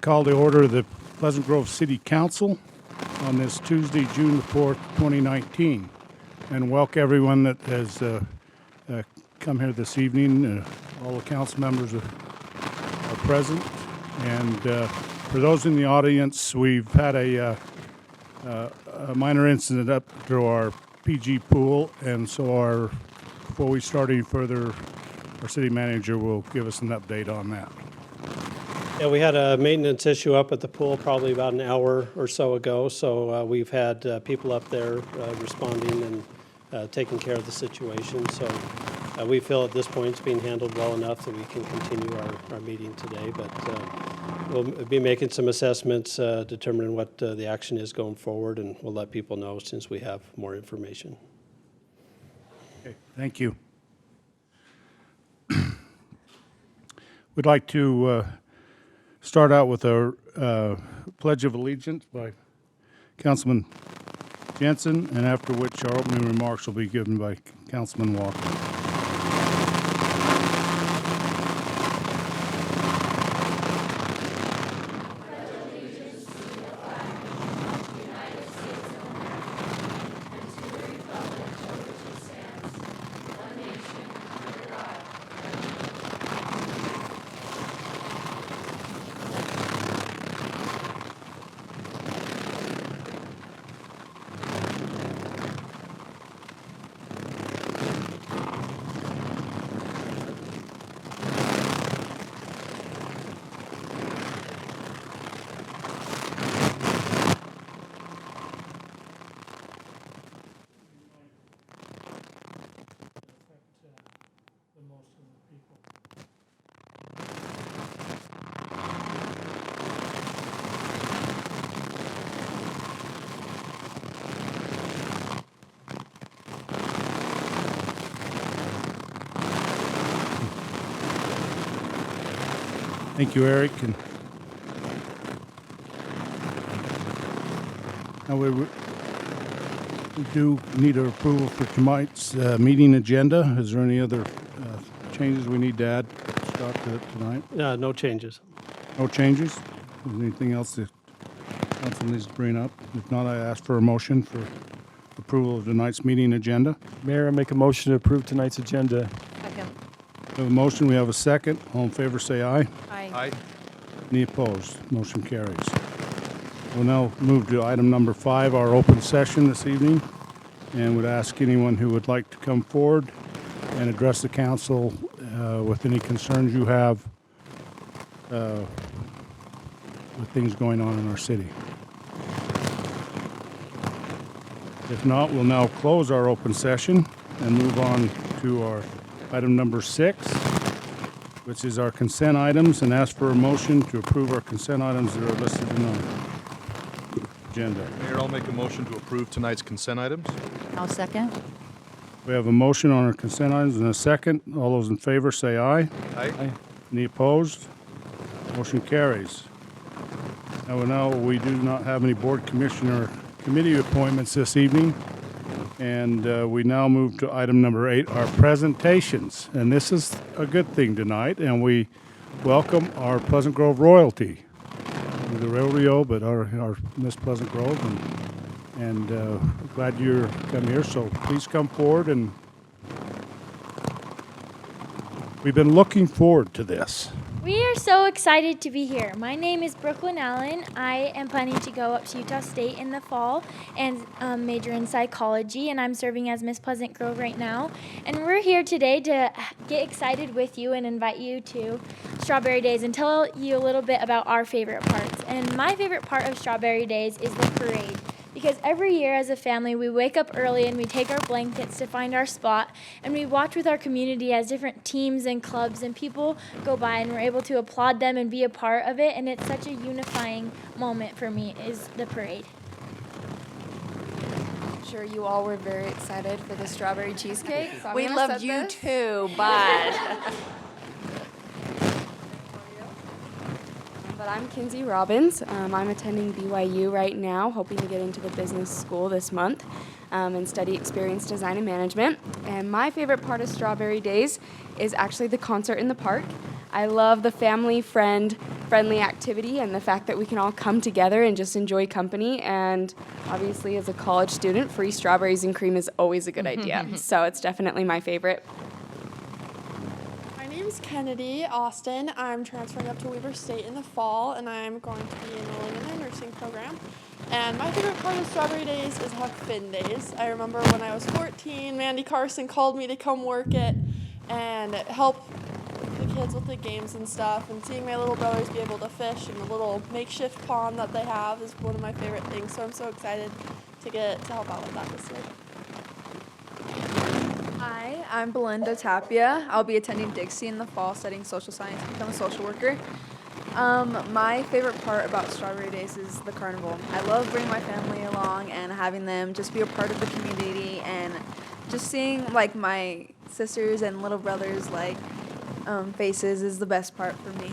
Call to order the Pleasant Grove City Council on this Tuesday, June the 4th, 2019. And welcome everyone that has come here this evening. All the council members are present. And for those in the audience, we've had a minor incident up to our PG pool. And so before we start any further, our city manager will give us an update on that. Yeah, we had a maintenance issue up at the pool probably about an hour or so ago. So we've had people up there responding and taking care of the situation. So we feel at this point it's being handled well enough that we can continue our meeting today. But we'll be making some assessments, determining what the action is going forward, and we'll let people know since we have more information. Okay, thank you. We'd like to start out with our Pledge of Allegiance by Councilman Jensen, and after which our opening remarks will be given by Councilman Walker. Thank you, Eric. And now we do need our approval for tonight's meeting agenda. Is there any other changes we need to add, Scott, to tonight? No changes. No changes? Is there anything else that council needs to bring up? If not, I ask for a motion for approval of tonight's meeting agenda. Mayor, I make a motion to approve tonight's agenda. Second. We have a motion. We have a second. All in favor, say aye. Aye. Any opposed? Motion carries. We'll now move to item number 5, our open session this evening, and would ask anyone who would like to come forward and address the council with any concerns you have with things going on in our city. If not, we'll now close our open session and move on to our item number 6, which is our consent items, and ask for a motion to approve our consent items that are listed in our agenda. Mayor, I'll make a motion to approve tonight's consent items. I'll second. We have a motion on our consent items and a second. All those in favor say aye. Aye. Any opposed? Motion carries. Now we do not have any board commissioner committee appointments this evening. And we now move to item number 8, our presentations. And this is a good thing tonight, and we welcome our Pleasant Grove royalty. The rodeo, but our Miss Pleasant Grove, and glad you're come here. So please come forward, and we've been looking forward to this. We are so excited to be here. My name is Brooklyn Allen. I am planning to go up to Utah State in the fall and major in psychology, and I'm serving as Miss Pleasant Grove right now. And we're here today to get excited with you and invite you to Strawberry Days and tell you a little bit about our favorite parts. And my favorite part of Strawberry Days is the parade. Because every year as a family, we wake up early and we take our blankets to find our spot, and we watch with our community as different teams and clubs and people go by, and we're able to applaud them and be a part of it, and it's such a unifying moment for me, is the parade. I'm sure you all were very excited for the strawberry cheesecake. So We loved you too, but But I'm Kinsey Robbins. I'm attending BYU right now, hoping to get into the business school this month and study experience design and management. And my favorite part of Strawberry Days is actually the concert in the park. I love the family friend friendly activity, and the fact that we can all come together and just enjoy company. And obviously, as a college student, free strawberries and cream is always a good idea. So it's definitely my favorite. My name's Kennedy Austin. I'm transferring up to Weber State in the fall, and I'm going to be enrolling in their nursing program. And my favorite part of Strawberry Days is Huck Finn Days. I remember when I was 14, Mandy Carson called me to come work it and help the kids with the games and stuff, and seeing my little brothers be able to fish in the little makeshift pond that they have is one of my favorite things, so I'm so excited to get to help out with that this year. Hi, I'm Belinda Tapia. I'll be attending Dixie in the fall studying social science to become a social worker. My favorite part about Strawberry Days is the carnival. I love bringing my family along and having them just be a part of the community, and just seeing like my sisters and little brothers faces is the best part for me.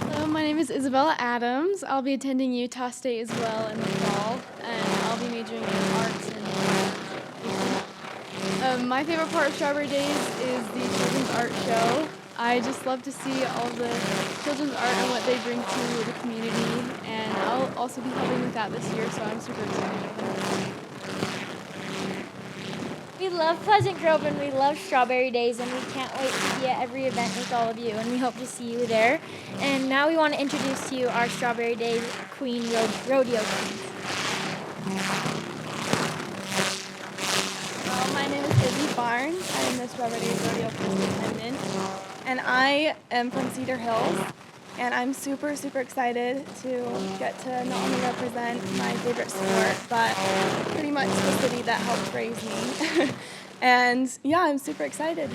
Hello, my name is Isabella Adams. I'll be attending Utah State as well in the fall, and I'll be majoring in arts and my favorite part of Strawberry Days is the children's art show. I just love to see all the children's art and what they bring to the community, and I'll also be helping with that this year, so I'm super excited. We love Pleasant Grove and we love Strawberry Days, and we can't wait to be at every event with all of you, and we hope to see you there. And now we want to introduce to you our Strawberry Days Rodeo Queens. My name is Izzy Barnes. I am the Strawberry Days Rodeo Superintendent, and I am from Cedar Hills. And I'm super excited to get to not only represent my favorite sport, but pretty much the city that helped raise me. And yeah, I'm super excited.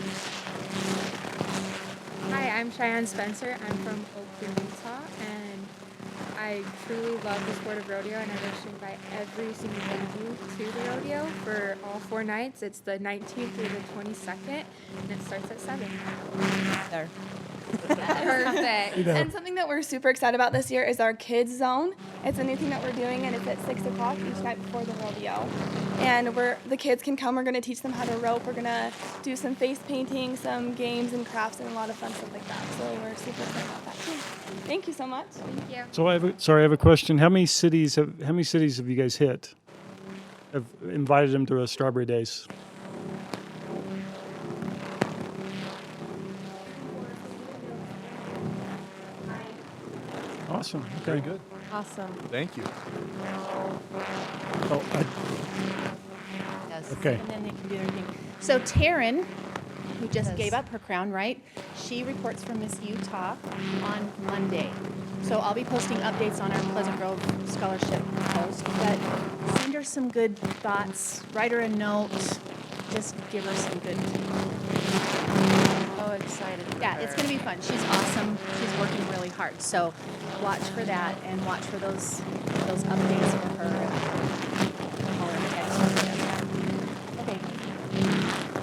Hi, I'm Cheyenne Spencer. I'm from Oak Grove, Utah, and I truly love the sport of rodeo, and I wish to invite every single one of you to the rodeo for all 4 nights. It's the 19th through the 22nd, and it starts at 7. There. Perfect. And something that we're super excited about this year is our kids zone. It's a new thing that we're doing, and it's at 6 o'clock each night before the rodeo. And the kids can come. We're going to teach them how to rope. We're going to do some face painting, some games and crafts, and a lot of fun stuff like that. So we're super excited about that too. Thank you so much. Thank you. So I have a question. How many cities have you guys hit? Have invited them to a Strawberry Days? Awesome. Okay. Very good. Awesome. Thank you. Oh, Yes. okay. And then they can do their thing. So Taryn, who just gave up her crown, right? She reports for Miss Utah on Monday. So I'll be posting updates on our Pleasant Grove scholarship post. But send her some good thoughts. Write her a note. Just give her some good. Oh, excited. Yeah, it's going to be fun. She's awesome. She's working really hard. So watch for that and watch for those updates for her.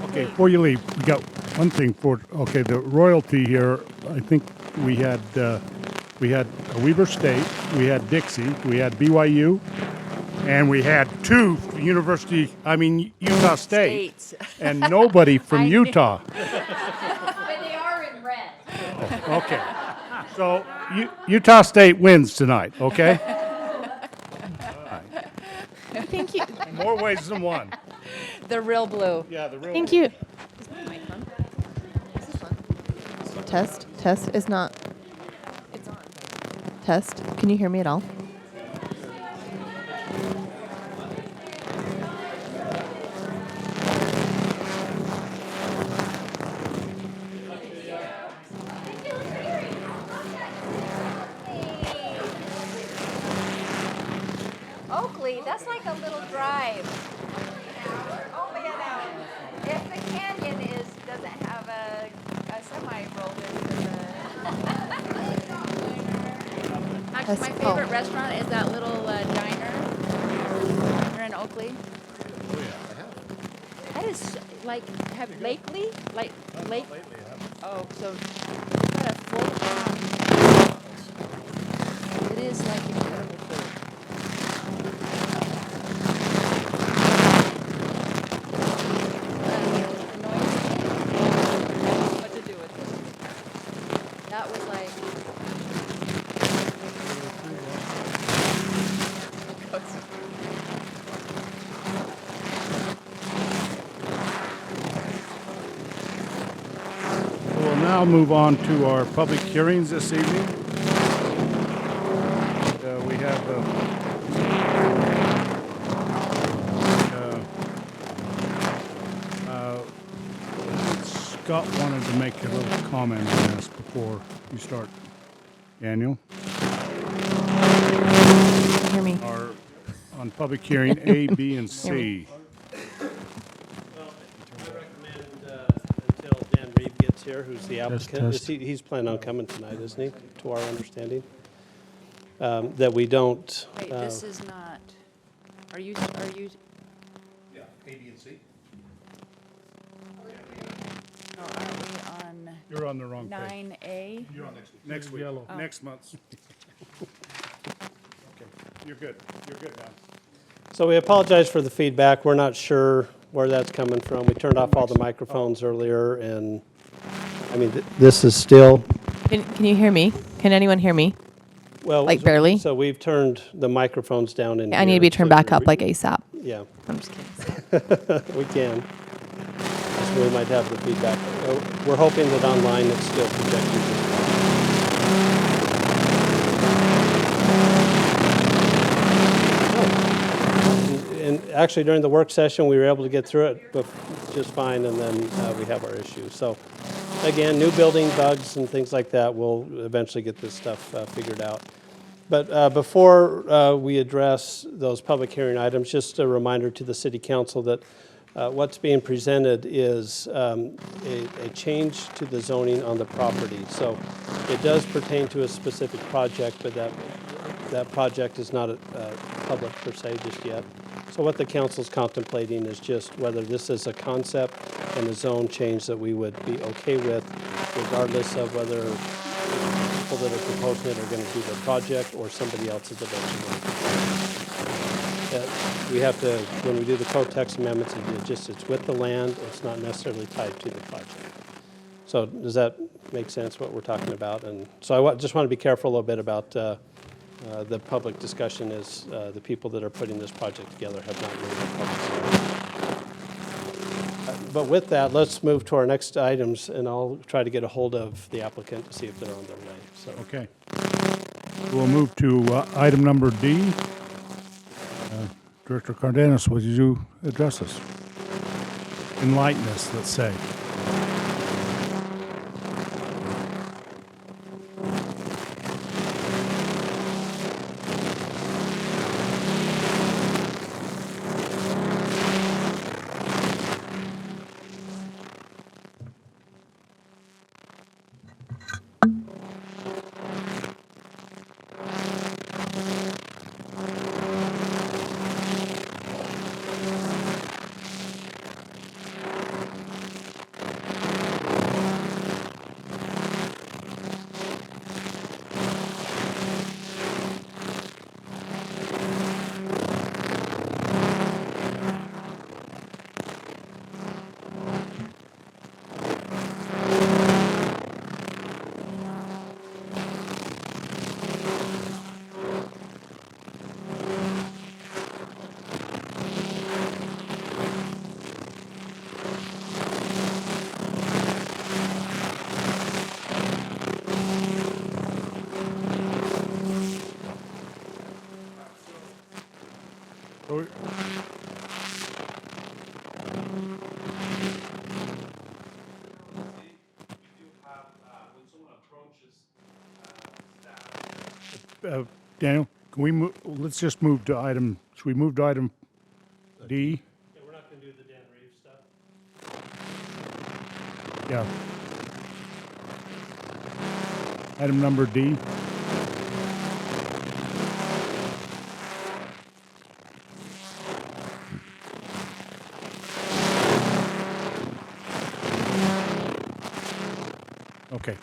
Okay, before you leave, we got one thing the royalty here. I think we had Weber State, we had Dixie, we had BYU, and we had Utah State, and nobody from Utah. But they are in red. Okay, so Utah State wins tonight. Okay. Thank you. More ways than one. The real blue. Yeah, the real. Thank you. Test is not. It's on. Test. Can you hear me at all? Oakley, that's like a little drive. Oh, look at that. If the canyon doesn't have a semi-roll, Actually, my favorite restaurant is that little diner. We're in Oakley. Oh, yeah, I have. That is like Lakely? Lake? Oh, so got a full it is like incredible food. What to do with it? That now move on to our public hearings this evening. We have Scott wanted to make a little comment on this before you start. Daniel? Hear me. Are on public hearing A, B, and C. Well, I recommend until Dan Reeve gets here, who's the applicant. test. He's planning on coming tonight, isn't he, to our understanding? That we don't. Wait, this is not, are you, Yeah, A, B, and C. no, are we on You're on the wrong page. 9A? You're on next week. Next week, Yellow. next month. Okay, you're good. You're good now. So we apologize for the feedback. We're not sure where that's coming from. We turned off all the microphones earlier, and, I mean, this is still, Can you hear me? Can anyone hear me? well. Like barely? So we've turned the microphones down in I need to here, be turned so back up we- like ASAP. Yeah, I'm just kidding. we can. So we might have the feedback. We're hoping that online it's still projected. And actually, during the work session, we were able to get through it just fine, and then we have our issues. So, again, new building bugs and things like that, we'll eventually get this stuff figured out. But before we address those public hearing items, just a reminder to the City Council that what's being presented is a change to the zoning on the property. So it does pertain to a specific project, but that project is not public per se just yet. So what the council's contemplating is just whether this is a concept and a zone change that we would be okay with, regardless of whether the people that are proposing it are going to do the project or somebody else is eventually. We have to, when we do the code text amendments, it's with the land, it's not necessarily tied to the project. So does that make sense, what we're talking about? And so I just want to be careful a little bit about the public discussion is the people that are putting this project together have not made a public discussion. But with that, let's move to our next items, and I'll try to get a hold of the applicant to see if they're on their way. So. Okay. We'll move to item number D. Director Cardenas, would you address us? Enlighten us, let's say. Daniel, can we move, let's just move to item, should we move to item D? Yeah, we're not going to do the Dan Reeves stuff. Yeah. Item number D. Okay.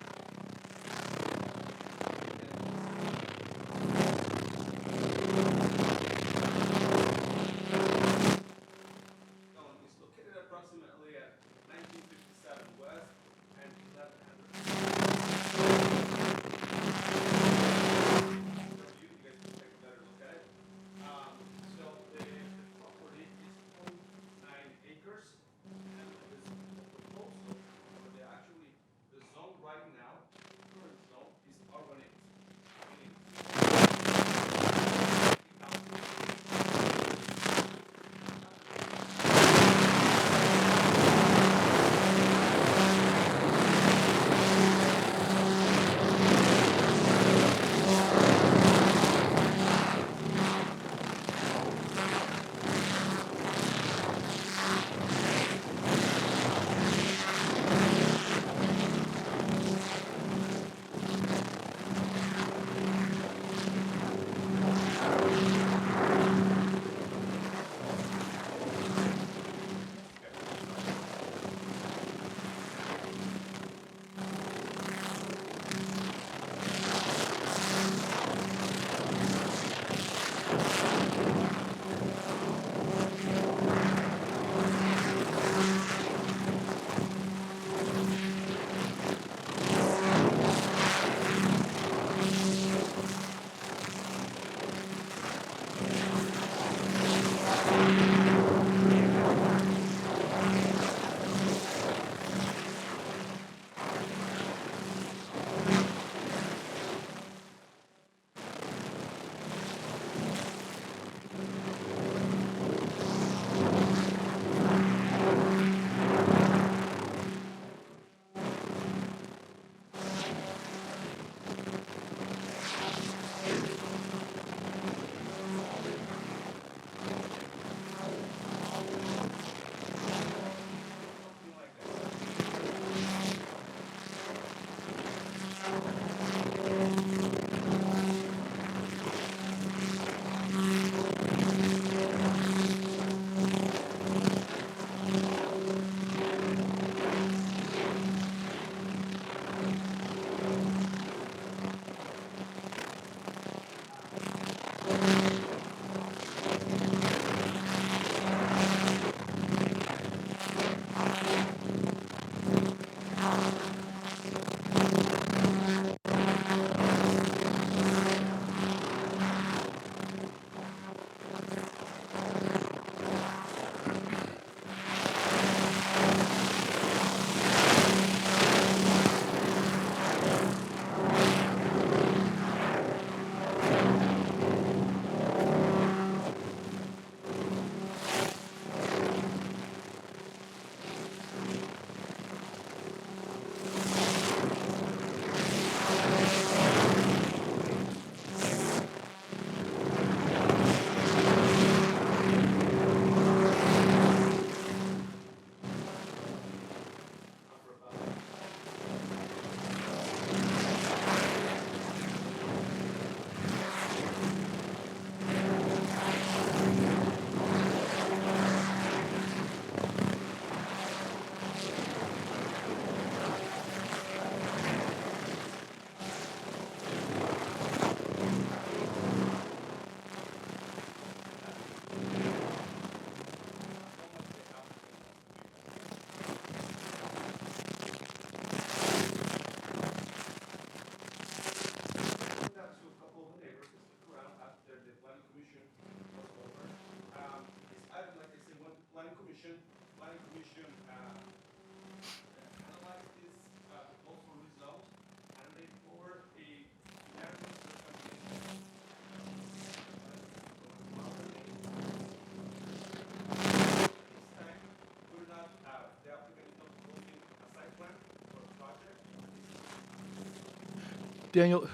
Daniel,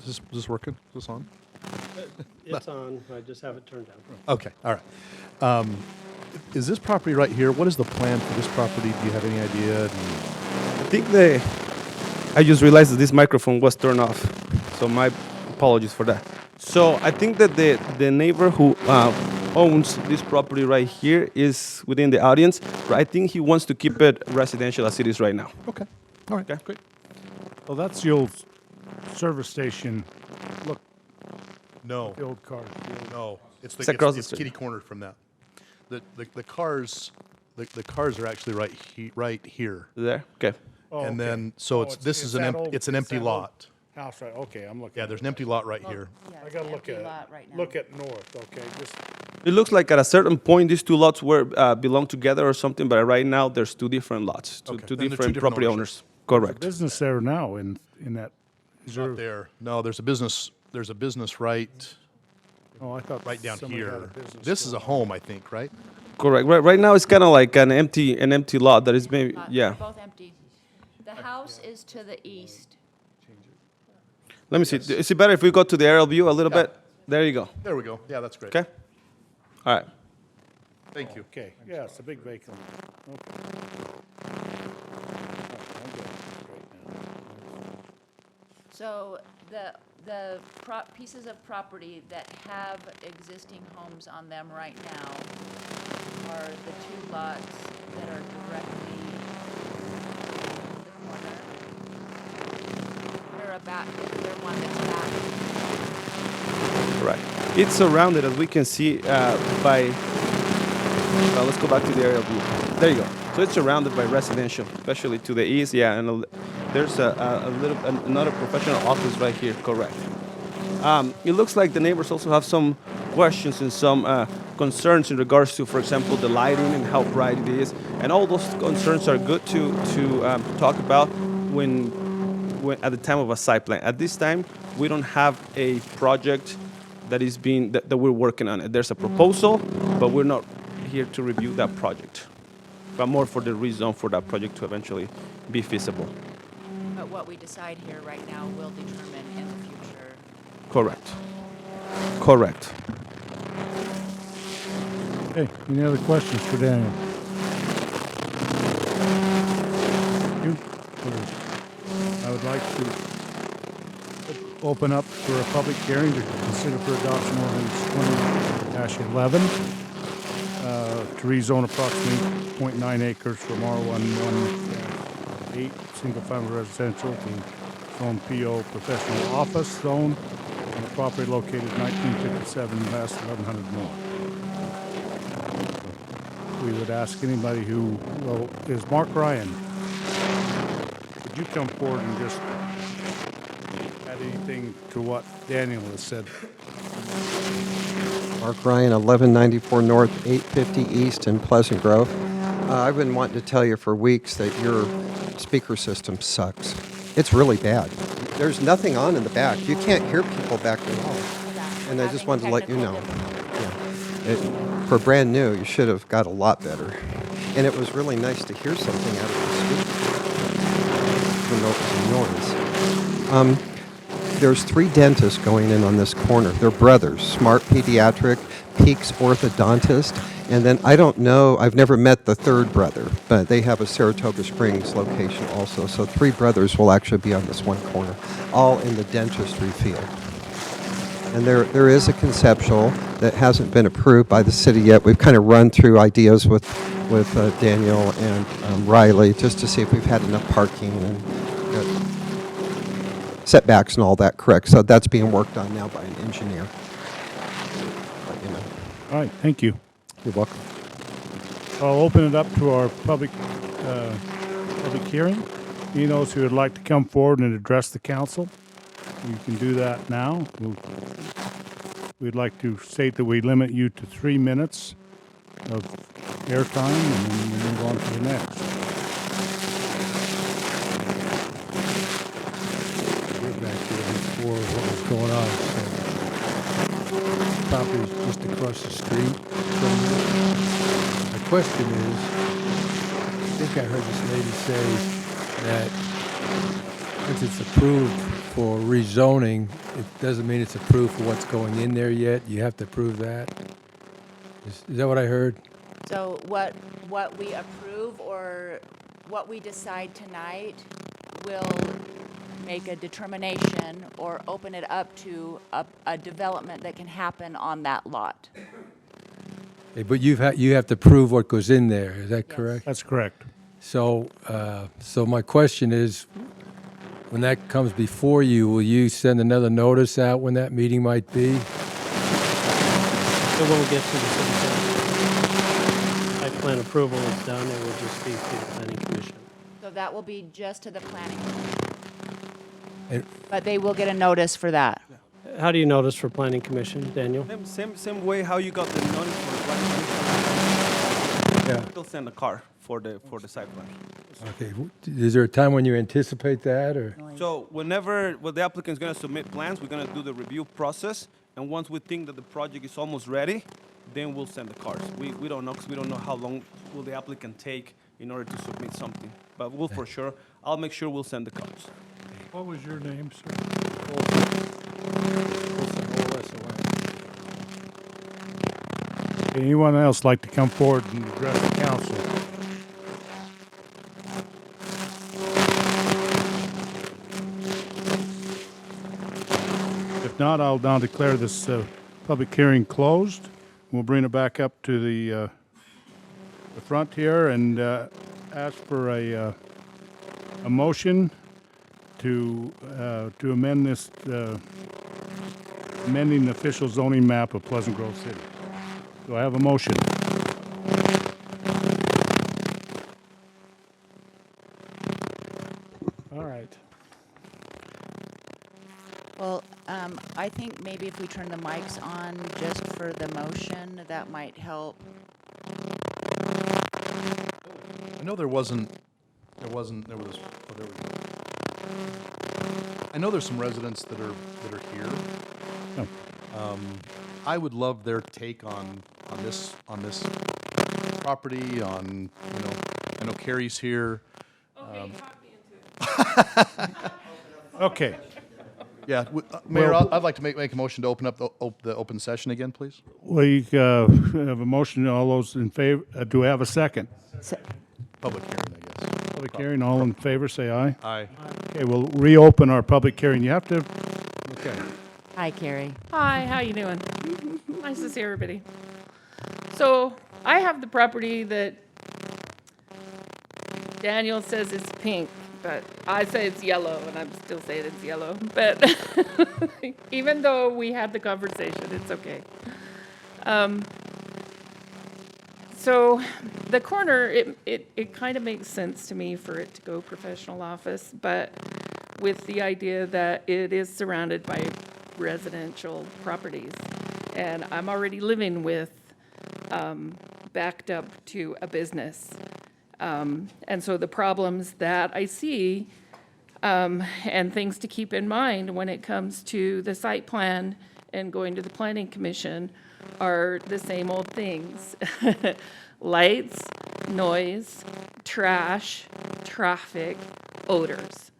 is this working? Is this on? It's on, I just have it turned down. Okay, all right. Is this property right here, what is the plan for this property? Do you have any idea? I think I just realized that this microphone was turned off, so my apologies for that. So I think that the neighbor who owns this property right here is within the audience, but I think he wants to keep it residential as it is right now. Okay, all right, Okay. great. Well, that's the old service station. Look, No, the old car. no, it's It's across the it's street. kitty cornered from that. The cars, the cars are actually right here. There? Okay. Oh, And okay. then, so Oh, this is an that old- it's an empty that old lot. House, right, okay, I'm looking. Yeah, at there's it. an empty lot right here. Yeah, I it's gotta an look empty at, lot right now. look at north, okay, just, It looks like at a certain point these two lots were belong together or something, but right now there's two different lots, Okay, two then they're two different different property ownerships. owners. Correct. business there now in that, is Not there, there. No, there's a business right oh, I thought. down somebody had a here. business This is a going. home, I think, right? Correct. Right now it's kind of like an empty lot that is maybe They're yeah. both empty. The house is to the east. Let me see. Is it better if we go to the aerial view a little Yeah. bit? There you go. There we go. Yeah, that's great. Okay. All right. Thank you. Okay, yeah, it's a big vacant. Okay. Oh, I'm getting it straight now. So the pieces of property that have existing homes on them right now are the two lots that are directly in the corner. They're one that's back. Right. It's surrounded, as we can see, by. Let's go back to the aerial view. There you go. So it's surrounded by residential, especially to the east. Yeah, and there's another professional office right here. Correct. It looks like the neighbors also have some questions and some concerns in regards to, for example, the lighting and how bright it is, and all those concerns are good to talk about when at the time of a site plan. At this time, we don't have a project that is being that we're working on. There's a proposal, but we're not here to review that project, but more for the rezone for that project to eventually be feasible. But what we decide here right now will determine in the future. Correct. Correct. Okay, any other questions for Daniel? You? I would like to open up for a public hearing to consider for adoption ordinance 20-11 to rezone approximately 0.9 acres from R11-8 single-family residential to zone PO professional office zone and property located 1957 West, 1100 North. We would ask anybody who, well, is Mark Ryan, would you come forward and just add anything to what Daniel has said? Mark Ryan, 1194 North, 850 East in Pleasant Grove. I've been wanting to tell you for weeks that your speaker system sucks. It's really bad. There's nothing on in the back. You can't hear people back at all. And I just wanted to let you know. Yeah. For brand new, you should have got a lot better. And it was really nice to hear something out of the speaker, even though it was noise. There's 3 dentists going in on this corner. They're brothers, Smart Pediatric, Peaks Orthodontist, and then I don't know, I've never met the third brother, but they have a Saratoga Springs location also. So 3 brothers will actually be on this one corner, all in the dentistry field. And there is a conceptual that hasn't been approved by the city yet. We've kind of run through ideas with Daniel and Riley just to see if we've had enough parking and setbacks and all that correct. So that's being worked on now by an engineer. But, you know. All right, thank you. You're welcome. I'll open it up to our public hearing. Any of those who would like to come forward and address the council, you can do that now. We'd like to state that we limit you to 3 minutes of airtime, and then we'll move on to the next. Get back here before what was going on. So, property is just across the street from here. My question is, I think I heard this lady say that once it's approved for rezoning, it doesn't mean it's approved for what's going in there yet. You have to approve that. Is that what I heard? So what we approve or what we decide tonight will make a determination or open it up to a development that can happen on that lot. Okay, but you have to prove what goes in there. Is that correct? That's correct. So my question is, when that comes before you, will you send another notice out when that meeting might be? So we'll get to the city council. Site plan approval is done, it will just be to the planning commission. So that will be just to the planning commission. And- But they will get a notice for that. How do you notice for planning commission, Daniel? Same way how you got the notice for the planning commission. They'll send a car for the site plan. Okay, is there a time when you anticipate that, or? So whenever the applicant's going to submit plans, we're going to do the review process, and once we think that the project is almost ready, then we'll send the cars. We don't know, because we don't know how long will the applicant take in order to submit something. But we'll for sure, I'll make sure we'll send the cars. What was your name, sir? Anyone else like to come forward and address the council? If not, I'll now declare this public hearing closed. We'll bring it back up to the front here and ask for a motion to amend this, amending the official zoning map of Pleasant Grove City. Do I have a motion? All right. Well, I think maybe if we turn the mics on just for the motion, that might help. I know there was. I know there's some residents that are here. Oh. I would love their take on this property. I know Carrie's here. Okay. Yeah, Mayor, I'd like to make a motion to open up the open session again, please. We have a motion. All those in favor? Do we have a second? Public hearing, I guess. Public hearing. All in favor, say aye. Aye. Okay, we'll reopen our public hearing. You have to. Okay. Hi, Carrie. Hi, how you doing? Nice to see everybody. So I have the property that Daniel says is pink, but I say it's yellow, and I'm still saying it's yellow. But even though we had the conversation, it's okay. So the corner, it kind of makes sense to me for it to go professional office, but with the idea that it is surrounded by residential properties. And I'm already living with, backed up to a business. And so the problems that I see, and things to keep in mind when it comes to the site plan and going to the planning commission are the same old things. Lights, noise, trash, traffic, odors.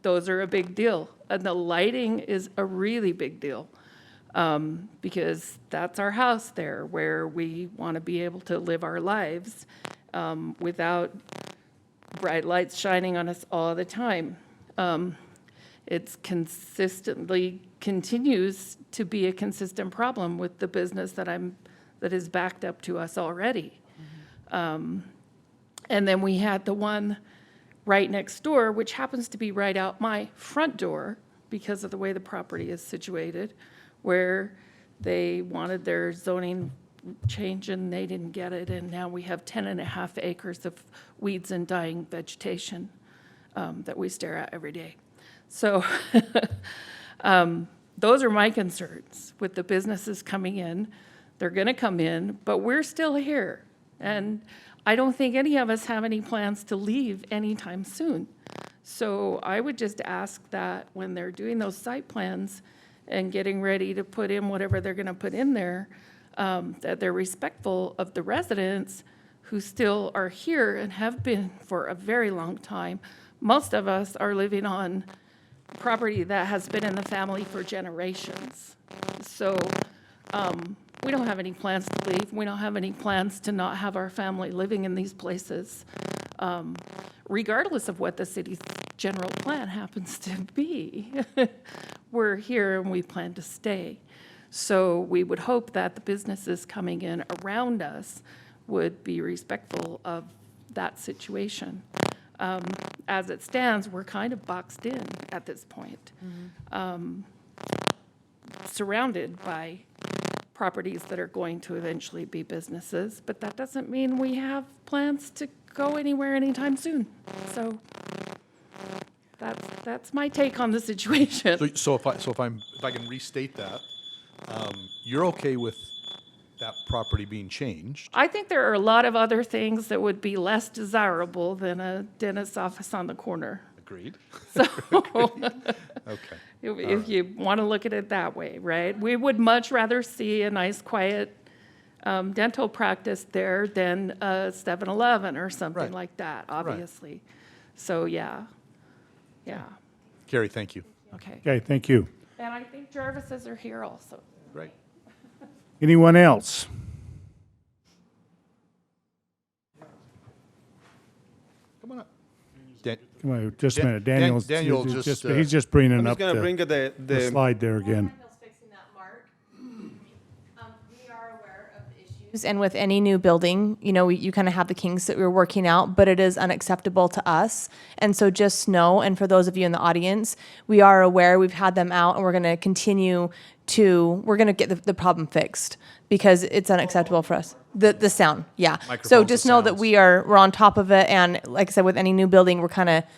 Those are a big deal. And the lighting is a really big deal. Because that's our house there, where we want to be able to live our lives without bright lights shining on us all the time. It's consistently continues to be a consistent problem with the business that is backed up to us already. And then we had the one right next door, which happens to be right out my front door because of the way the property is situated, where they wanted their zoning change and they didn't get it, and now we have 10.5 acres of weeds and dying vegetation that we stare at every day. So those are my concerns with the businesses coming in. They're gonna come in, but we're still here. And I don't think any of us have any plans to leave anytime soon. So I would just ask that when they're doing those site plans and getting ready to put in whatever they're gonna put in there, that they're respectful of the residents who still are here and have been for a very long time. Most of us are living on property that has been in the family for generations. So we don't have any plans to leave. We don't have any plans to not have our family living in these places, regardless of what the city's general plan happens to be. We're here and we plan to stay. So we would hope that the businesses coming in around us would be respectful of that situation. As it stands, we're kind of boxed in at this point, surrounded by properties that are going to eventually be businesses, but that doesn't mean we have plans to go anywhere anytime soon. So that's my take on the situation. So if I can restate that, you're okay with that property being changed? I think there are a lot of other things that would be less desirable than a dentist's office on the corner. Agreed. So, okay. If you want to look at it that way, right? We would much rather see a nice, quiet dental practice there than a 7-Eleven or something like that, obviously. Right. So, yeah. Carrie, thank you. Okay. Okay, thank you. And I think Jarvis's are here also. Great. Anyone else? Come on up. Come on, just a minute. Daniel he's just bringing I'm up just gonna bring the slide there again. And with any new building, you kind of have the kinks that we're working out, but it is unacceptable to us. And so just know, and for those of you in the audience, we are aware, we've had them out, and we're going to continue we're going to get the problem fixed because it's unacceptable for us. The sound, yeah. So just know that we're on top of it. And like I said, with any new building,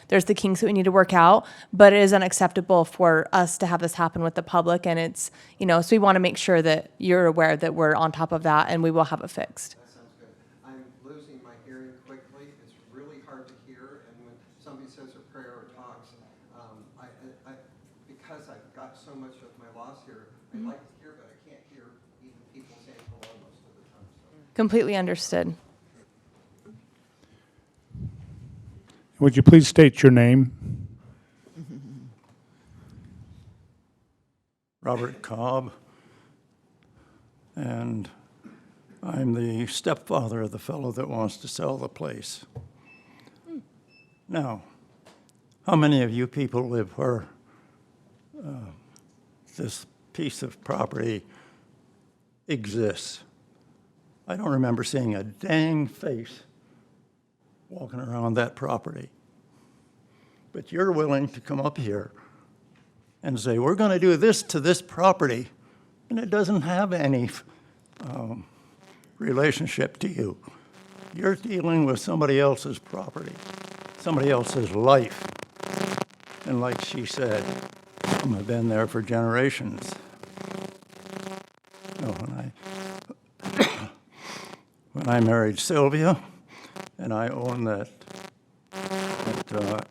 there's the kinks that we need to work out, but it is unacceptable for us to have this happen with the public. And it's, so we want to make sure that you're aware that we're on top of that and we will have it fixed. That sounds good. I'm losing my hearing quickly. It's really hard to hear. And when somebody says a prayer or talks, because I've got so much of my loss here, I'd like to hear, but I can't hear even people saying hello most of the time. So. Completely understood. Would you please state your name? Robert Cobb, and I'm the stepfather of the fellow that wants to sell the place. Now, how many of you people live where this piece of property exists? I don't remember seeing a dang face walking around that property. but you're willing to come up here and say, we're going to do this to this property, and it doesn't have any relationship to you. You're dealing with somebody else's property, somebody else's life. And like she said, some have been there for generations. You know, when I married Sylvia, and I own that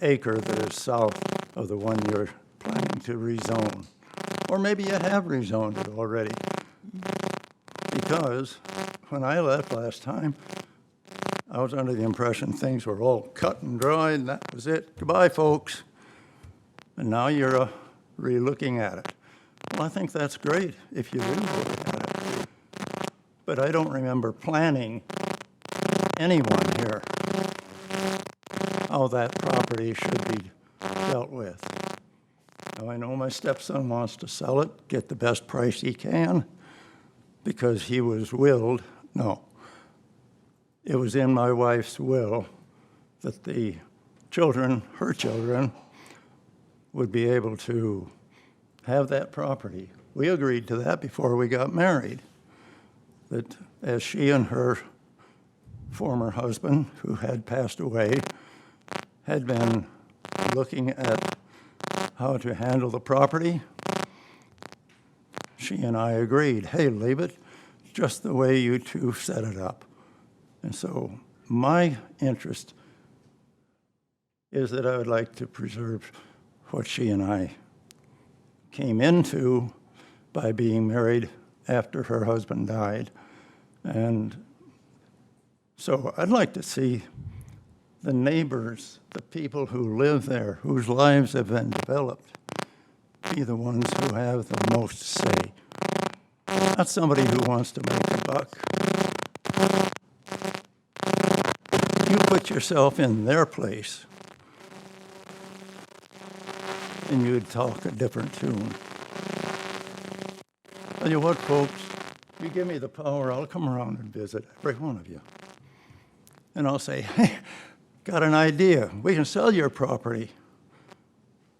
acre that is south of the one you're planning to rezone. Or maybe you have rezoned it already. Because when I left last time, I was under the impression things were all cut and dried, and that was it. Goodbye, folks. And now you're re-looking at it. Well, I think that's great if you do look at it. But I don't remember planning anyone here how that property should be dealt with. Now, I know my stepson wants to sell it, get the best price he can, because he was willed. No. It was in my wife's will that the children, her children, would be able to have that property. We agreed to that before we got married, that as she and her former husband, who had passed away, had been looking at how to handle the property, she and I agreed, hey, leave it just the way you two set it up. And so my interest is that I would like to preserve what she and I came into by being married after her husband died. And so I'd like to see the neighbors, the people who live there, whose lives have been developed, be the ones who have the most say. Not somebody who wants to make a buck. You put yourself in their place, and you'd talk a different tune. Tell you what, folks, you give me the power, I'll come around and visit every one of you. And I'll say, hey, got an idea. We can sell your property,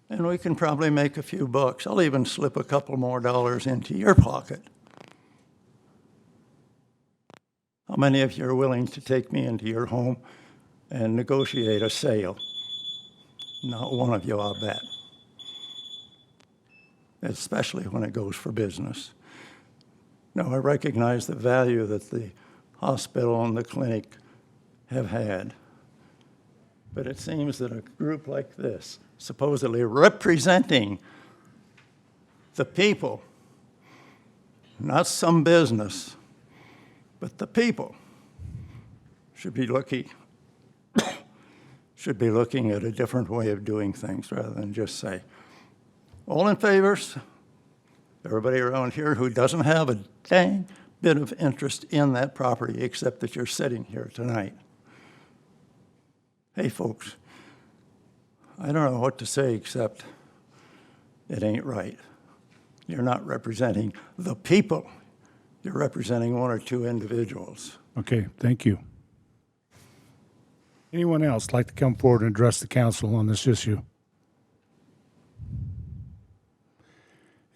and we can probably make a few bucks. I'll even slip a couple more dollars into your pocket. How many of you are willing to take me into your home and negotiate a sale? Not one of you, I'll bet. Especially when it goes for business. Now, I recognize the value that the hospital and the clinic have had. But it seems that a group like this, supposedly representing the people, not some business, but the people, should be looking at a different way of doing things rather than just say, all in favors? Everybody around here who doesn't have a dang bit of interest in that property except that you're sitting here tonight. Hey, folks, I don't know what to say except it ain't right. You're not representing the people. You're representing one or two individuals. Okay, thank you. Anyone else like to come forward and address the council on this issue?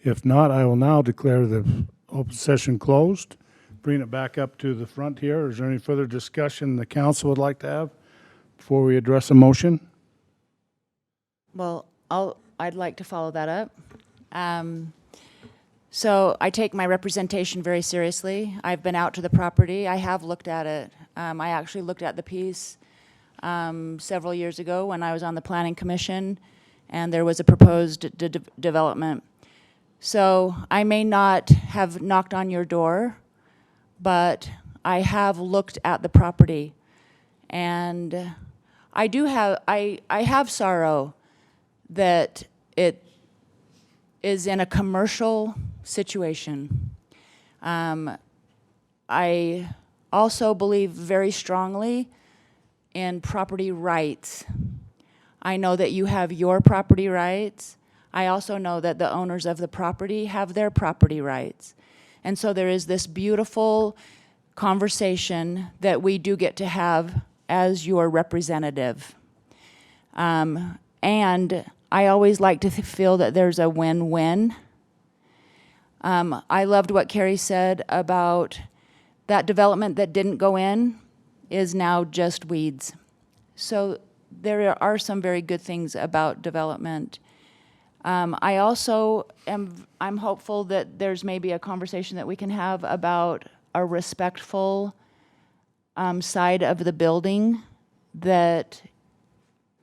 If not, I will now declare the open session closed. Bring it back up to the front here. Is there any further discussion the council would like to have before we address a motion? Well, I'd like to follow that up. So I take my representation very seriously. I've been out to the property. I have looked at it. I actually looked at the piece several years ago when I was on the Planning Commission, and there was a proposed development. So I may not have knocked on your door, but I have looked at the property, and I have sorrow that it is in a commercial situation. I also believe very strongly in property rights. I know that you have your property rights. I also know that the owners of the property have their property rights. And so there is this beautiful conversation that we do get to have as your representative. And And I always like to feel that there's a win-win. I loved what Carrie said about that development that didn't go in is now just weeds. So there are some very good things about development. I also I'm hopeful that there's maybe a conversation that we can have about a respectful side of the building that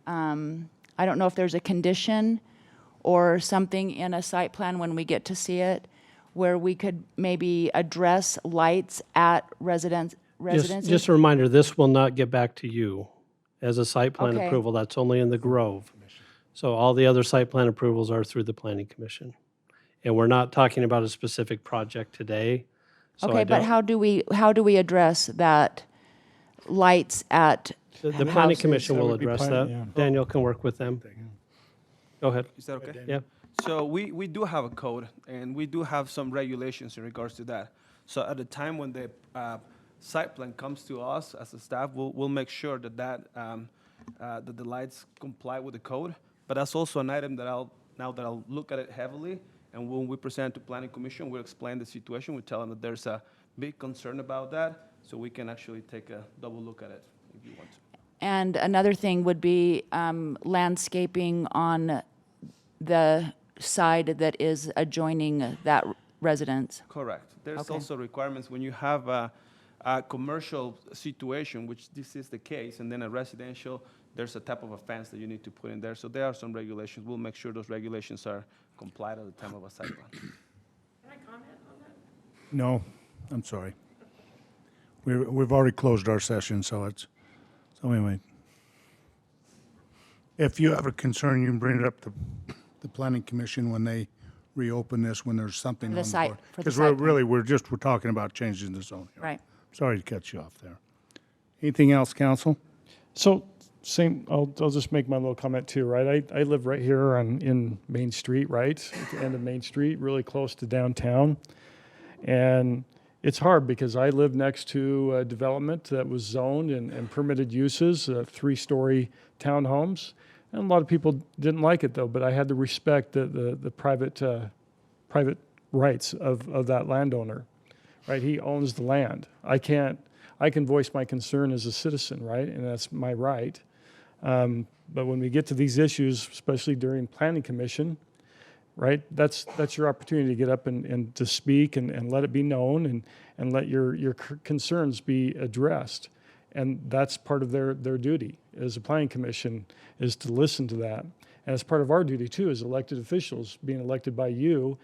I don't know if there's a condition or something in a site plan when we get to see it where we could maybe address lights at residences. Just a reminder, this will not get back to you as a site plan Okay. approval. That's only in the Grove. So all the other site plan approvals are through the Planning Commission. And we're not talking about a specific project today. So I Okay, but don't- how do we address that lights at The Planning houses? Commission will That would be address plan- that. yeah. Daniel can work with them. Go ahead. Is that okay? Yeah. So we do have a code, and we do have some regulations in regards to that. So at the time when the site plan comes to us as a staff, we'll make sure that that the lights comply with the code. But that's also an item that I'll look at it heavily, and when we present to Planning Commission, we'll explain the situation. We tell them that there's a big concern about that, so we can actually take a double look at it if you want to. And another thing would be landscaping on the side that is adjoining that residence. Correct. There's Okay. also requirements when you have a commercial situation, which this is the case, and then a residential, there's a type of a fence that you need to put in there. So there are some regulations. We'll make sure those regulations are complied at the time of a site plan. Can I comment on that? No, I'm sorry. We've already closed our session, so anyway. If you have a concern, you can bring it up to the Planning Commission when they reopen this, when there's something For on the the site- board. for the Because site plan. we're talking about changing the zone here. Right. Sorry to cut you off there. Anything else, council? So I'll just make my little comment too, right? I live right here in Main Street, right? At the end of Main Street, really close to downtown. And it's hard because I live next to a development that was zoned and permitted uses, 3-story townhomes. And a lot of people didn't like it though, but I had to respect the private rights of that landowner, right? He owns the land. I can voice my concern as a citizen, right? And that's my right. But when we get to these issues, especially during Planning Commission, right, that's your opportunity to get up and to speak and let it be known and let your concerns be addressed. And that's part of their duty as a Planning Commission, is to listen to that. And it's part of our duty too, as elected officials, being elected by you,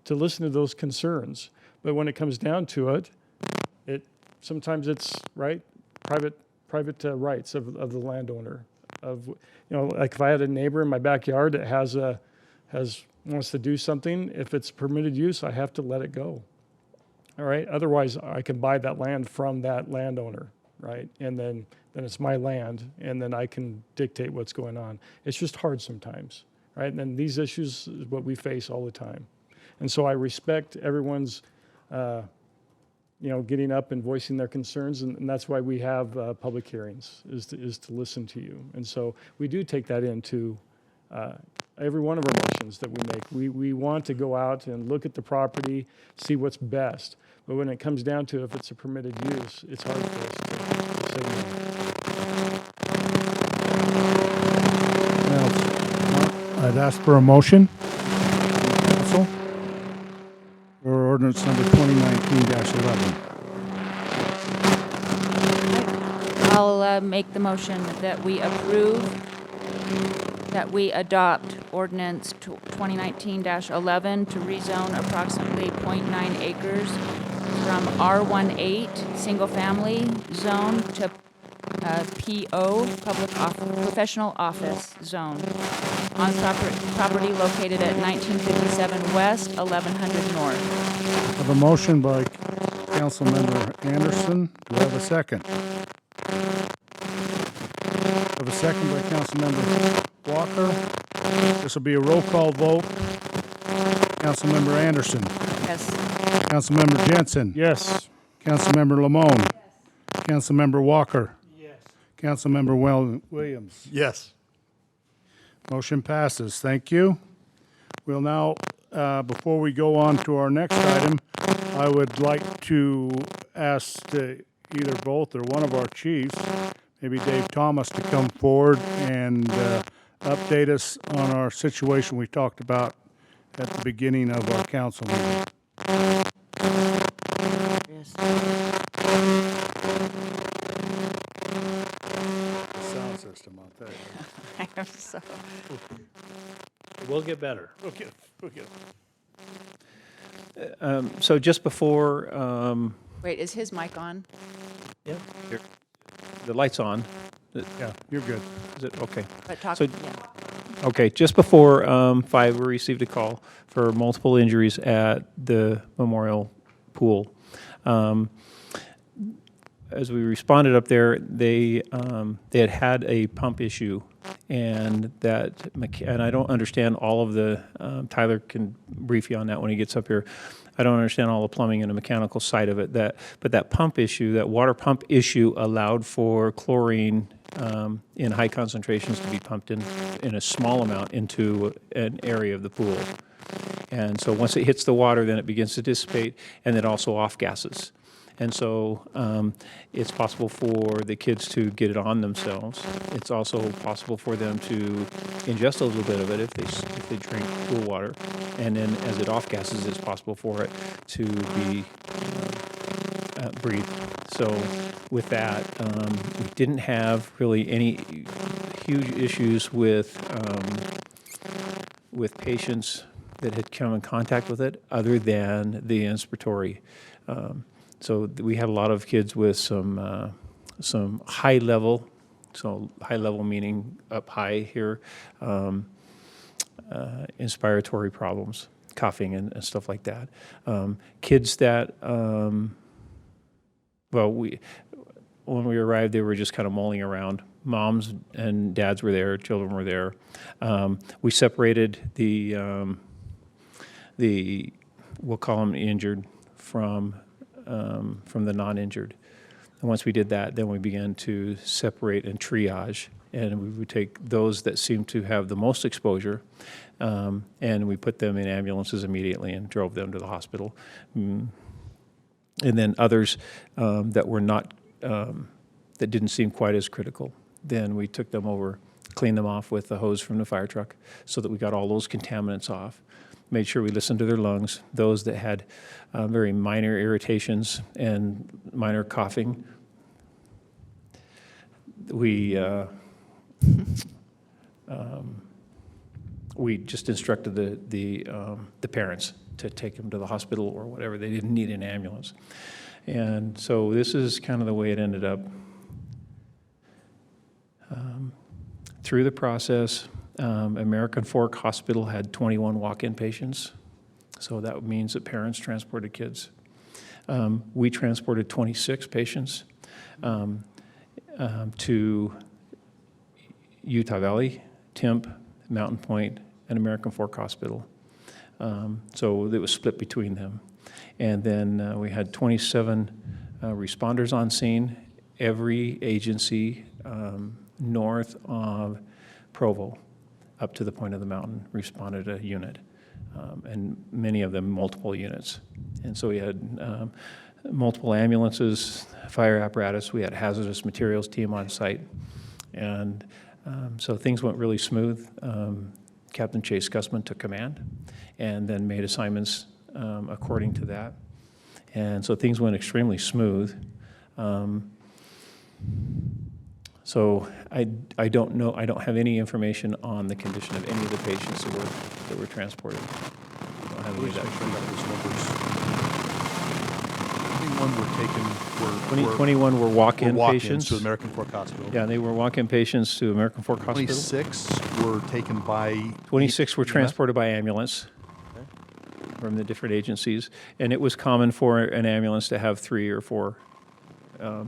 to listen to those concerns. But when it comes down to it, sometimes it's right, private rights of the landowner. Like if I had a neighbor in my backyard that wants to do something, if it's permitted use, I have to let it go. All right. Otherwise, I can buy that land from that landowner, right? And then it's my land, and then I can dictate what's going on. It's just hard sometimes, right? And these issues is what we face all the time. And so I respect everyone's, getting up and voicing their concerns, and that's why we have public hearings, is to listen to you. And so we do take that into every one of our motions that we make. We want to go out and look at the property, see what's best. But when it comes down to if it's a permitted use, it's hard for us to say no. I'd ask for a motion. Council? For ordinance number 2019-11. I'll make the motion that we approve, that we adopt ordinance 2019-11 to rezone approximately 0.9 acres from R18 single family zone to PO professional office zone on property located at 1957 West, 1100 North. I have a motion by Councilmember Anderson. Do I have a second? I have a second by Councilmember Walker. This will be a roll call vote. Councilmember Anderson. Yes. Councilmember Jensen. Yes. Councilmember Lamone. Yes. Councilmember Walker. Yes. Councilmember Williams. Yes. Motion passes. Thank you. We'll now, before we go on to our next item, I would like to ask either both or one of our chiefs, maybe Dave Thomas, to come forward and update us on our situation we talked about at the beginning of our council meeting. Sound system, I'll tell you. I am so. We'll get better. We'll get So just before, Wait, is his mic on? yeah, the light's on. Yeah, you're good. Is it, okay. But talk, So, yeah. okay, just before 5, we received a call for multiple injuries at the Memorial Pool. As we responded up there, they had a pump issue, and and I don't understand all of the. Tyler can brief you on that when he gets up here. I don't understand all the plumbing and the mechanical side of it. But that pump issue, that water pump issue, allowed for chlorine in high concentrations to be pumped in a small amount into an area of the pool. And so once it hits the water, then it begins to dissipate, and it also off gases. And so it's possible for the kids to get it on themselves. It's also possible for them to ingest a little bit of it if they drink pool water. And then as it off gases, it's possible for it to be breathed. So with that, we didn't have really any huge issues with patients that had come in contact with it other than the inspiratory. So we had a lot of kids with some high level, so high level meaning up high here, inspiratory problems, coughing and stuff like that. Kids that, when we arrived, they were just kind of mulling around. Moms and dads were there, children were there. We separated we'll call them injured from the non-injured. And once we did that, then we began to separate and triage. And we would take those that seemed to have the most exposure, and we put them in ambulances immediately and drove them to the hospital. And then others that were not, that didn't seem quite as critical, then we took them over, cleaned them off with the hose from the fire truck so that we got all those contaminants off. Made sure we listened to their lungs. Those that had very minor irritations and minor coughing, we just instructed the parents to take them to the hospital or whatever. They didn't need an ambulance. And so this is kind of the way it ended up. Through the process, American Fork Hospital had 21 walk-in patients, so that means that parents transported kids. We transported 26 patients to Utah Valley, Temp, Mountain Point, and American Fork Hospital. So it was split between them. And then we had 27 responders on scene. Every agency north of Provo, up to the point of the mountain, responded a unit, and many of them multiple units. And so we had multiple ambulances, fire apparatus, we had hazardous materials team on site, and so things went really smooth. Captain Chase Gussman took command and then made assignments according to that. And so things went extremely smooth. So I don't know, I don't have any information on the condition of any of the patients that were transported. I don't have any of that. 21 were walk-in patients to American Fork Hospital. Yeah, they were walk-in patients to American Fork Hospital. 26 were taken by 26 were transported by ambulance from the different agencies, and it was common for an ambulance to have 3 or 4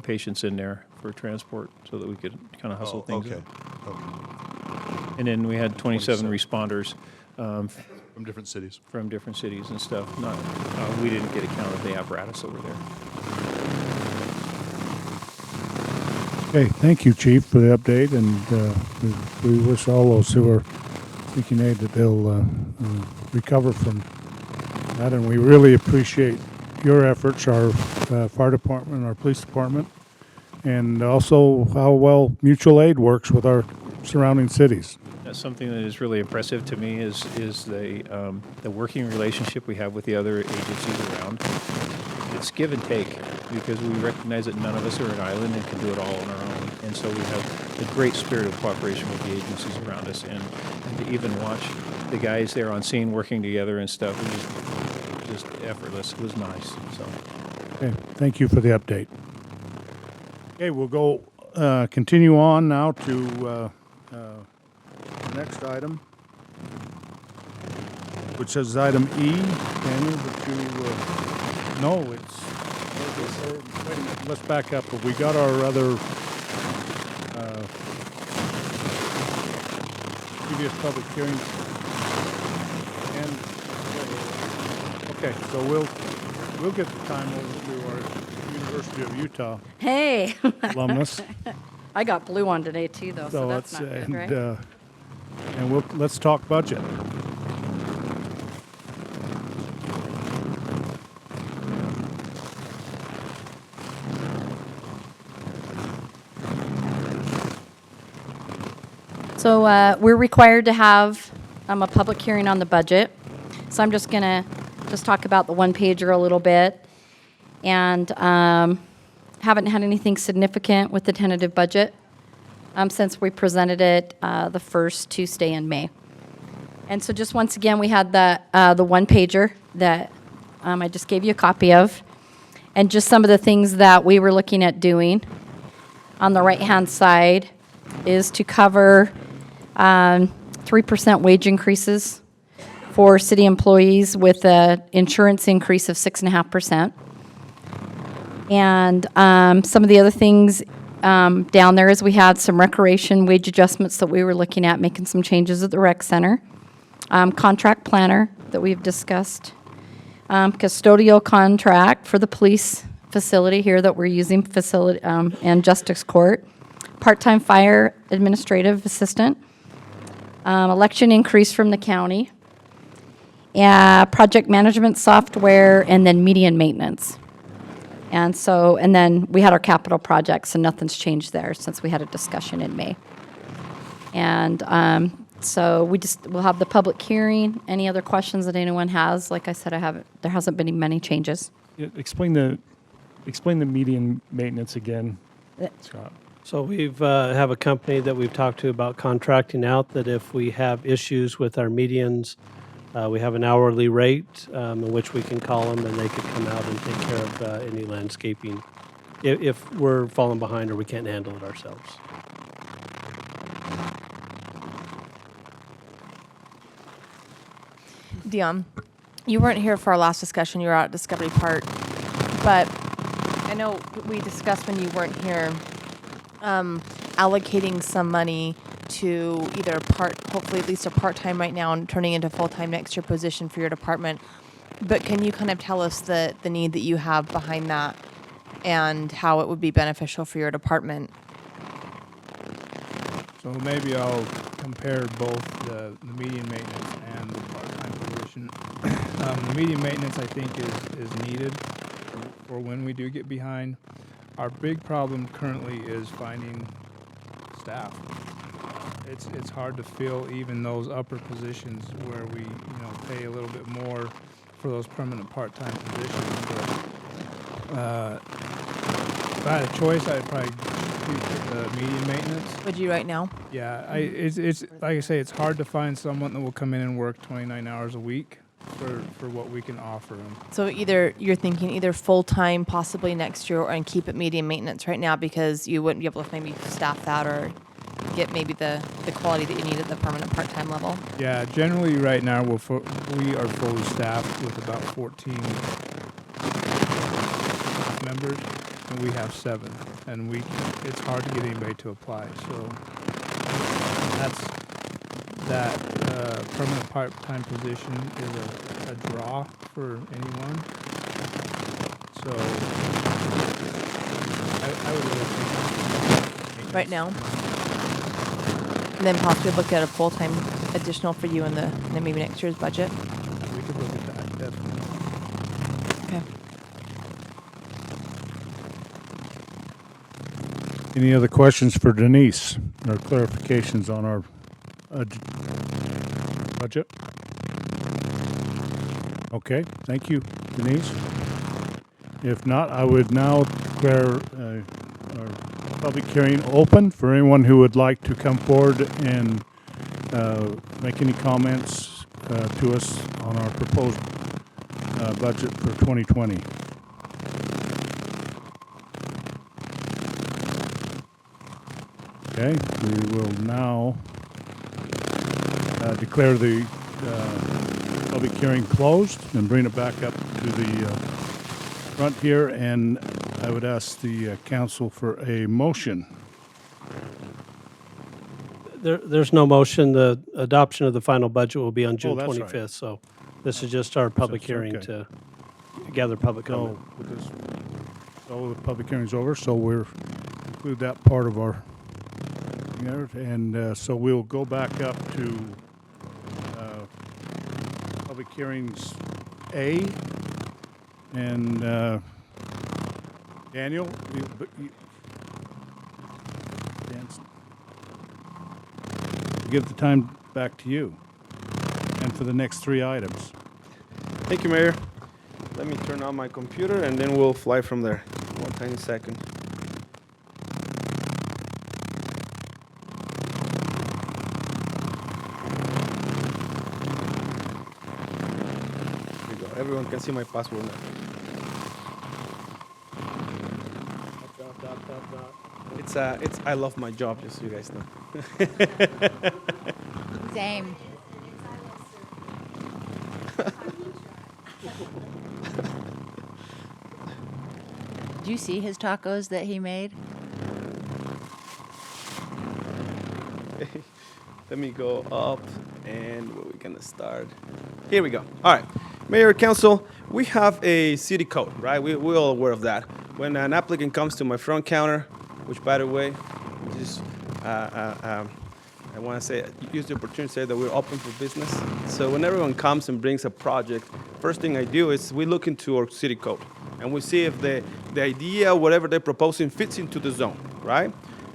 patients in there for transport, so that we could kind of hustle things okay. up. And then we had 27 responders from different cities. From different cities and stuff. Not, we didn't get a count of the apparatus over there. Okay, thank you, Chief, for the update, and we wish all those who are Speaking aid, that they'll recover from that, and we really appreciate your efforts, our fire department, our police department, and also how well mutual aid works with our surrounding cities. That's something that is really impressive to me is the working relationship we have with the other agencies around. It's give and take because we recognize that none of us are an island and can do it all on our own. And so we have a great spirit of cooperation with the agencies around us. And to even watch the guys there on scene working together and stuff, it was just effortless. It was nice. So. Okay, thank you for the update. Okay, we'll go continue on now to the next item, which is item E. Daniel, would you, no, it's, wait a minute, let's back up. We got our other previous public hearings. And, okay, so we'll get the time over to our University of Utah Hey. alumnus. I got blue on today too, though, so that's not good, right? And let's talk budget. So we're required to have a public hearing on the budget. So I'm just going to talk about the one-pager a little bit. And haven't had anything significant with the tentative budget since we presented it the first Tuesday in May. And so just once again, we had the one-pager that I just gave you a copy of. And just some of the things that we were looking at doing on the right-hand side is to cover 3% wage increases for city employees with an insurance increase of 6.5%. And some of the other things down there is we had some recreation wage adjustments that we were looking at, making some changes at the rec center. Contract planner that we've discussed. Custodial contract for the police facility here that we're using facility and justice court. Part-time fire administrative assistant. Election increase from the county. Project management software, and then median maintenance. And then we had our capital projects, and nothing's changed there since we had a discussion in May. And so we'll have the public hearing. Any other questions that anyone has? Like I said, there hasn't been many changes. Yeah, explain the median maintenance again, Scott. So we've have a company that we've talked to about contracting out that if we have issues with our medians, we have an hourly rate in which we can call them and they could come out and take care of any landscaping if we're falling behind or we can't handle it ourselves. Dion, you weren't here for our last discussion. You were out at Discovery Park. But I know we discussed when you weren't here allocating some money to either hopefully at least a part-time right now and turning into full-time next year position for your department. But can you kind of tell us the need that you have behind that and how it would be beneficial for your department? So maybe I'll compare both the median maintenance and the part-time position. The median maintenance, I think, is needed for when we do get behind. Our big problem currently is finding staff. It's hard to fill even those upper positions where we pay a little bit more for those permanent part-time positions. But if I had a choice, I'd probably do the median maintenance. Would you right now? Yeah, it's like I say, it's hard to find someone that will come in and work 29 hours a week for what we can offer them. So you're thinking either full-time possibly next year and keep it medium maintenance right now because you wouldn't be able to maybe staff that or get maybe the quality that you need at the permanent part-time level? Yeah, generally right now we are fully staffed with about 14 members, and we have 7, and it's hard to get anybody to apply. So that permanent part-time position is a draw for anyone. So I would really think right now. And then possibly look at a full-time additional for you in the maybe next year's budget. We could look at that, definitely. Okay. Any other questions for Denise or clarifications on our budget? Okay, thank you, Denise. If not, I would now declare our public hearing open for anyone who would like to come forward and make any comments to us on our proposed budget for 2020. Okay, we will now declare the public hearing closed and bring it back up to the front here, and I would ask the council for a motion. There's no motion. The adoption of the final budget will be on June that's right. 25th, so this is just our public That's hearing okay. to gather public comment. So the public hearing's over, so we'll include that part of our, and so we'll go back up to public hearings A, and Daniel, give the time back to you, and for the next 3 items. Thank you, Mayor. Let me turn on my computer and then we'll fly from there. One tiny second. There you go. Everyone can see my password now. It's I love my job, just so you guys know. Same. Did you see his tacos that he made? Let me go up, and where we gonna start? Here we go. All right, Mayor, Council, we have a city code, right? We're all aware of that. When an applicant comes to my front counter, which, by the way, just I want to say, use the opportunity to say that we're open for business. So when everyone comes and brings a project, first thing I do is we look into our city code, and we see if the idea, whatever they're proposing, fits into the zone, right?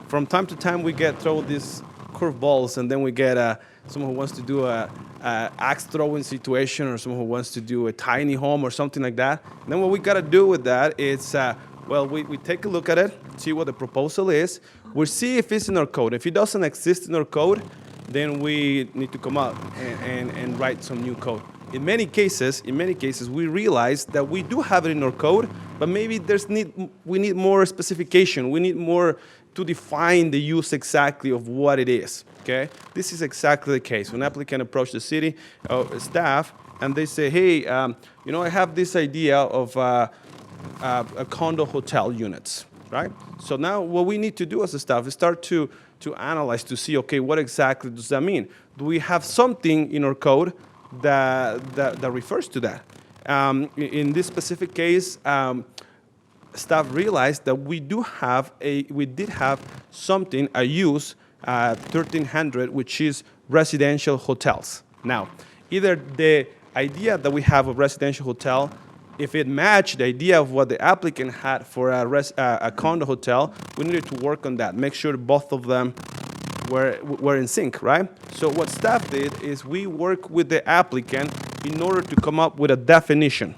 From time to time, we get thrown these curveballs, and then we get someone who wants to do a axe throwing situation, or someone who wants to do a tiny home or something like that. And then what we got to do with that is, well, we take a look at it, see what the proposal is. We see if it's in our code. If it doesn't exist in our code, then we need to come out and write some new code. In many cases, we realize that we do have it in our code, but maybe we need more specification. We need more to define the use exactly of what it is. Okay, this is exactly the case. When an applicant approaches the city staff and they say, "Hey, I have this idea of a condo hotel units." Right? So now what we need to do as a staff is start to analyze to see, okay, what exactly does that mean? Do we have something in our code that refers to that? In this specific case, staff realized that we did have something, a use, 1300, which is residential hotels. Now, either the idea that we have of residential hotel, if it matched the idea of what the applicant had for a condo hotel, we needed to work on that, make sure both of them were in sync, right? So what staff did is we worked with the applicant in order to come up with a definition.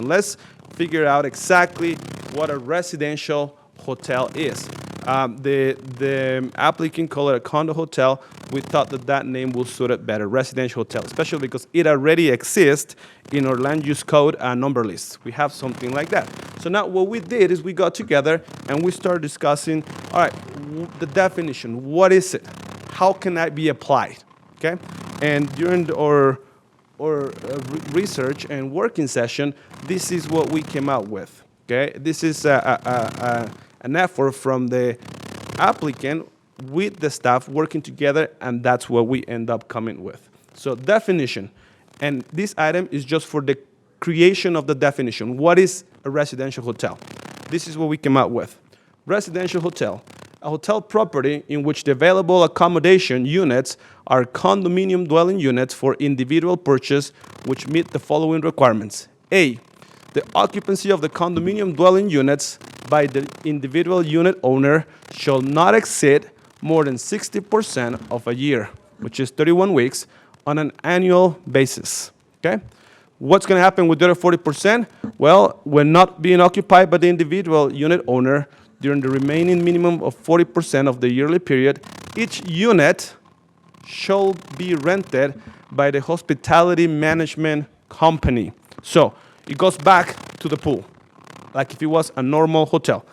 Let's figure out exactly what a residential hotel is. The applicant called it a condo hotel. We thought that name will suit it better, residential hotel, especially because it already exists in our land use code number list. We have something like that. So now what we did is we got together and we started discussing, all right, the definition, what is it? How can that be applied? Okay? And during our research and working session, this is what we came out with. Okay? This is an effort from the applicant with the staff working together, and that's what we end up coming with. So definition, and this item is just for the creation of the definition. What is a residential hotel? This is what we came out with. Residential hotel a hotel property in which the available accommodation units are condominium dwelling units for individual purchase which meet the following requirements. A, the occupancy of the condominium dwelling units by the individual unit owner shall not exceed more than 60% of a year, which is 31 weeks, on an annual basis, okay? What's gonna happen with the other 40%? Well, when not being occupied by the individual unit owner during the remaining minimum of 40% of the yearly period, each unit shall be rented by the hospitality management company. So it goes back to the pool, like if it was a normal hotel.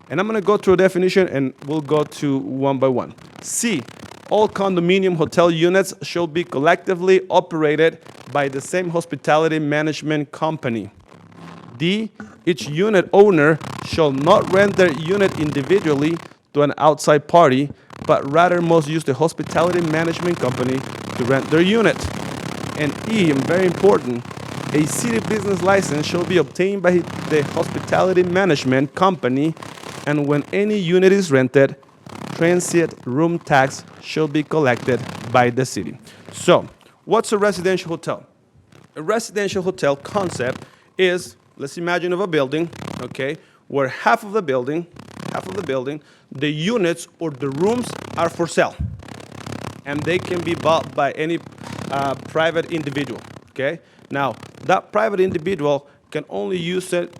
And I'm gonna go through a definition and we'll go to one by one. C, all condominium hotel units shall be collectively operated by the same hospitality management company. D, each unit owner shall not rent their unit individually to an outside party, but rather must use the hospitality management company to rent their unit. And E, and very important, a city business license shall be obtained by the hospitality management company, and when any unit is rented, transient room tax shall be collected by the city. So, what's a residential hotel? A residential hotel concept is, let's imagine of a building, okay, where half of the building, the units or the rooms are for sale, and they can be bought by any private individual, okay? Now, that private individual can only use it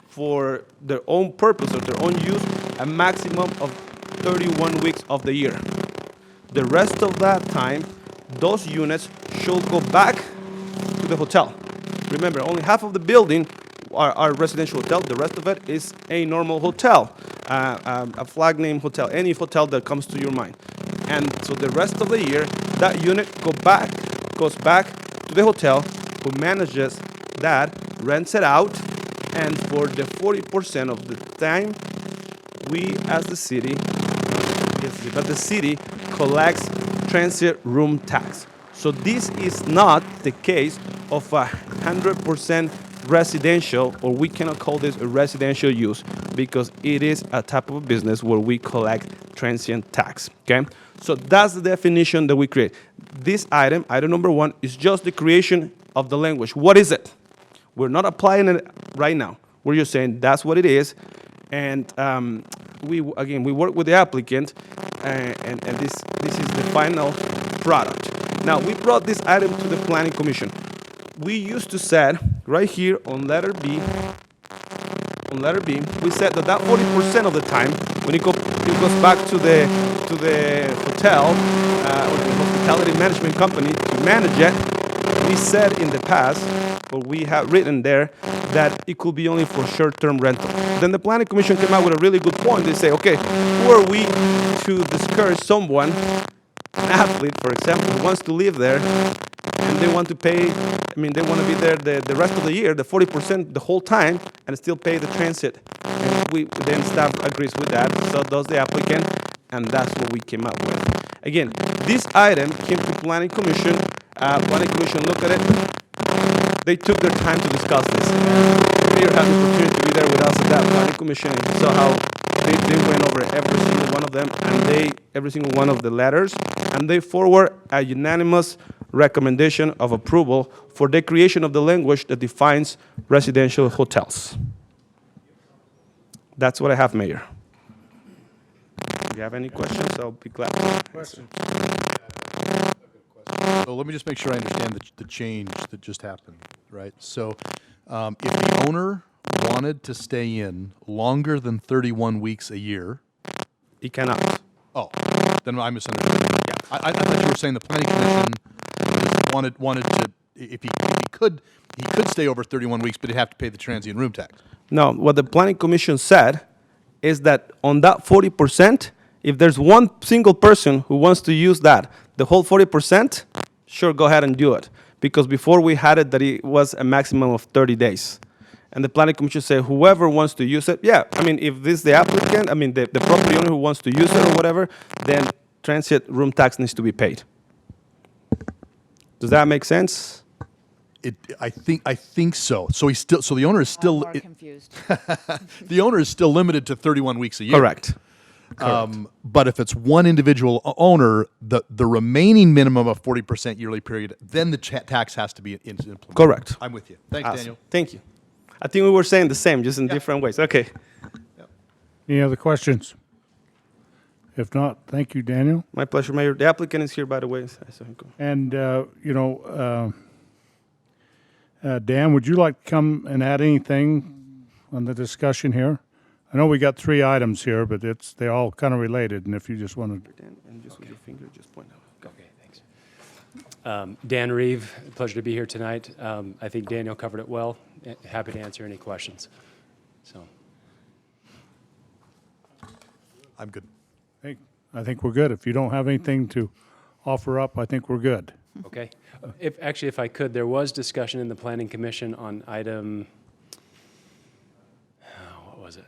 for their own purpose or their own use a maximum of 31 weeks of the year. The rest of that time, those units should go back to the hotel. Remember, only half of the building are residential hotel. The rest of it is a normal hotel, a flag name hotel, any hotel that comes to your mind. And so the rest of the year, that unit goes back to the hotel who manages that, rents it out, and for the 40% of the time, we as the city, the city collects transient room tax. So this is not the case of 100% residential, or we cannot call this a residential use because it is a type of business where we collect transient tax, okay? So that's the definition that we create. This item number 1, is just the creation of the language. What is it? We're not applying it right now. We're just saying that's what it is. And we work with the applicant, and this is the final product. Now, we brought this item to the Planning Commission. We used to set, right here on letter B, we said that 40% of the time, when it goes back to the hotel, or the hospitality management company to manage it, we said in the past, or we have written there, that it could be only for short-term rental. Then the Planning Commission came out with a really good point. They say, okay, who are we to discourage someone, an athlete, for example, who wants to live there, and they want to pay, they want to be there the rest of the year, the 40% the whole time, and still pay the transit. And then staff agrees with that, so does the applicant, and that's what we came up with. Again, this item came to Planning Commission. Planning Commission looked at it. They took their time to discuss this. Mayor had the opportunity to be there with us at that Planning Commission and saw how they went over every single one of them, and every single one of the letters, and they forward a unanimous recommendation of approval for the creation of the language that defines residential hotels. That's what I have, Mayor. If you have any questions, I'll be glad to answer. So let me just make sure I understand the change that just happened, right? So if the owner wanted to stay in longer than 31 weeks a year, he cannot. Oh, then I misunderstood. Yeah, I thought you were saying the Planning Commission wanted to, if he could stay over 31 weeks, but he'd have to pay the transient room tax. No, what the Planning Commission said is that on that 40%, if there's one single person who wants to use that, the whole 40%, sure, go ahead and do it. Because before we had it that it was a maximum of 30 days. And the Planning Commission said whoever wants to use it, yeah, if this is the applicant, the property owner who wants to use it or whatever, then transient room tax needs to be paid. Does that make sense? I think so. So the owner is still I'm more confused. the owner is still limited to 31 weeks a year. Correct. But if it's one individual owner, the remaining minimum of 40% yearly period, then the tax has to be implemented. Correct. I'm with you. Thanks, Awesome. Daniel. Thank you. I think we were saying the same, just in different ways. Okay. Any other questions? If not, thank you, Daniel. My pleasure, Mayor. The applicant is here, by the way. And, Dan, would you like to come and add anything on the discussion here? I know we got 3 items here, but they're all kind of related, and if you just want to. And just with your finger, just point out. Okay, thanks. Dan Reeve, pleasure to be here tonight. I think Daniel covered it well. Happy to answer any questions. So, I'm good. Hey, I think we're good. If you don't have anything to offer up, I think we're good. okay. If I could, there was discussion in the Planning Commission on item, what was it?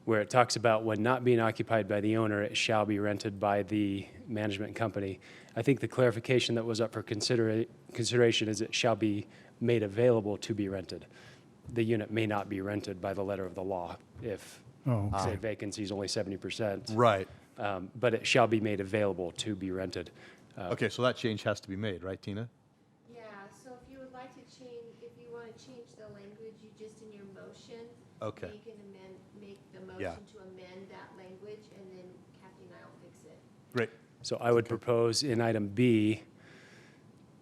Where it talks about when not being occupied by the owner, it shall be rented by the management company. I think the clarification that was up for consideration is it shall be made available to be rented. The unit may not be rented by the letter of the law if, say, vacancy is only 70%. Right. But it shall be made available to be rented. Okay, so that change has to be made, right, Tina? Yeah, so if you would like to change, if you want to change the language, you just in your motion, Okay. you can make the Yeah. motion to amend that language, and then Kathy and I will fix it. Great. So I would propose in item B,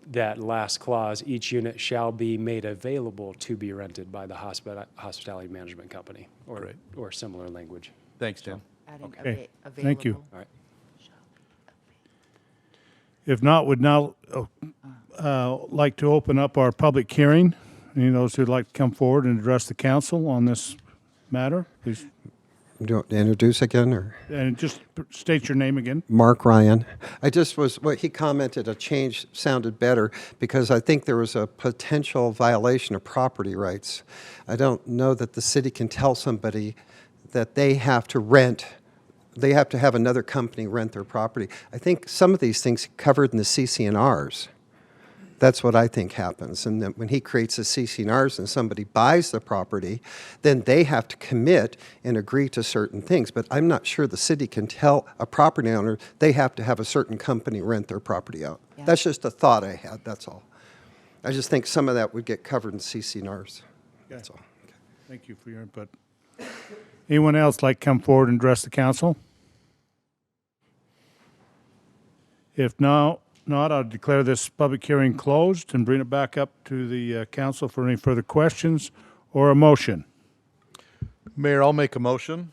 that last clause, each unit shall be made available to be rented by the hospitality management company, or similar language. Thanks, Dan. Okay, thank you. All right. If not, would now like to open up our public hearing. Any of those who'd like to come forward and address the council on this matter, please. Do you want to introduce again, or? And just state your name again. Mark Ryan. What he commented, a change sounded better because I think there was a potential violation of property rights. I don't know that the city can tell somebody that they have to have another company rent their property. I think some of these things covered in the CC&Rs. That's what I think happens. And then when he creates a CC&Rs and somebody buys the property, then they have to commit and agree to certain things. But I'm not sure the city can tell a property owner they have to have a certain company rent their property out. Yeah. That's just a thought I had, that's all. I just think some of that would get covered in CC&Rs. That's all. Okay. Thank you for your input. Anyone else like to come forward and address the council? If not, I'll declare this public hearing closed and bring it back up to the council for any further questions or a motion. Mayor, I'll make a motion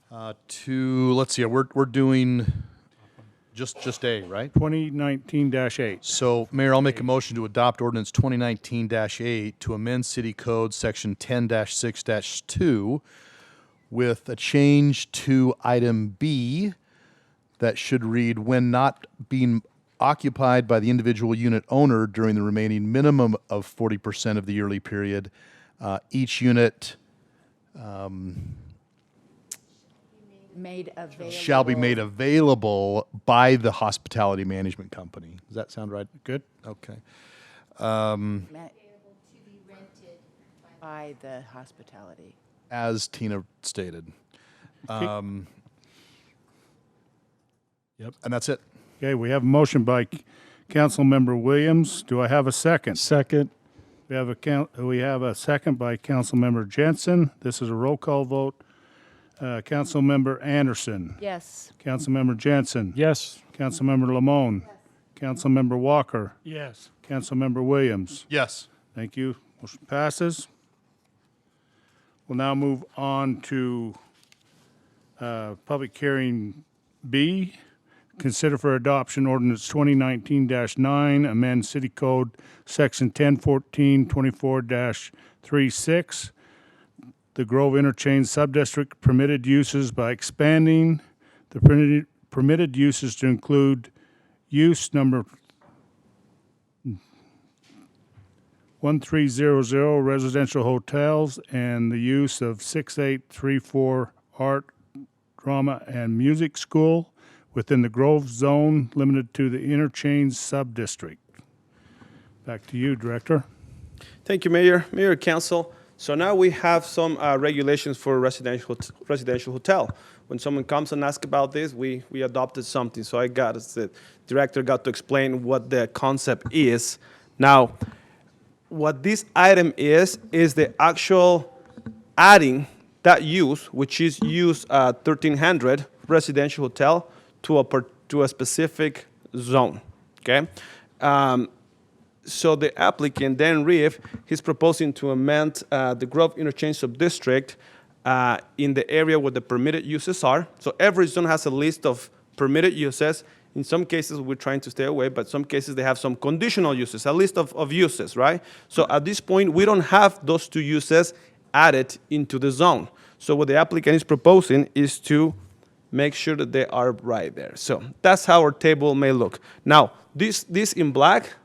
let's see, we're doing just A, right? 2019-8. So, Mayor, I'll make a motion to adopt ordinance 2019-8 to amend City Code Section 10-6-2 with a change to item B that should read, when not being occupied by the individual unit owner during the remaining minimum of 40% of the yearly period, each unit Made available. shall be made available by the hospitality management company. Does that sound right? Good. Okay. By the hospitality. As Tina stated. Yep. And that's it. Okay, we have a motion by Councilmember Williams. Do I have a second? Second. We have a second by Councilmember Jensen. This is a roll call vote. Councilmember Anderson. Yes. Councilmember Jensen. Yes. Councilmember Lamone. Yes. Councilmember Walker. Yes. Councilmember Williams. Yes. Thank you. Motion passes. We'll now move on to public hearing B. Consider for adoption ordinance 2019-9, amend City Code Section 1014-24-36, the Grove Interchange Subdistrict permitted uses by expanding the permitted uses to include use number 1300 residential hotels and the use of 6834 art, drama, and music school within the Grove Zone limited to the Interchange Subdistrict. Back to you, Director. Thank you, Mayor, Mayor, Council. So now we have some regulations for residential hotel. When someone comes and asks about this, we adopted something. So the director got to explain what the concept is. Now, what this item is the actual adding that use, which is use 1300 residential hotel to a specific zone, okay? So the applicant, Dan Reeve, he's proposing to amend the Grove Interchange Subdistrict in the area where the permitted uses are. So every zone has a list of permitted uses. In some cases, we're trying to stay away, but some cases they have some conditional uses, a list of uses, right? So at this point, we don't have those two uses added into the zone. So what the applicant is proposing is to make sure that they are right there. So that's how our table may look. Now, this in black,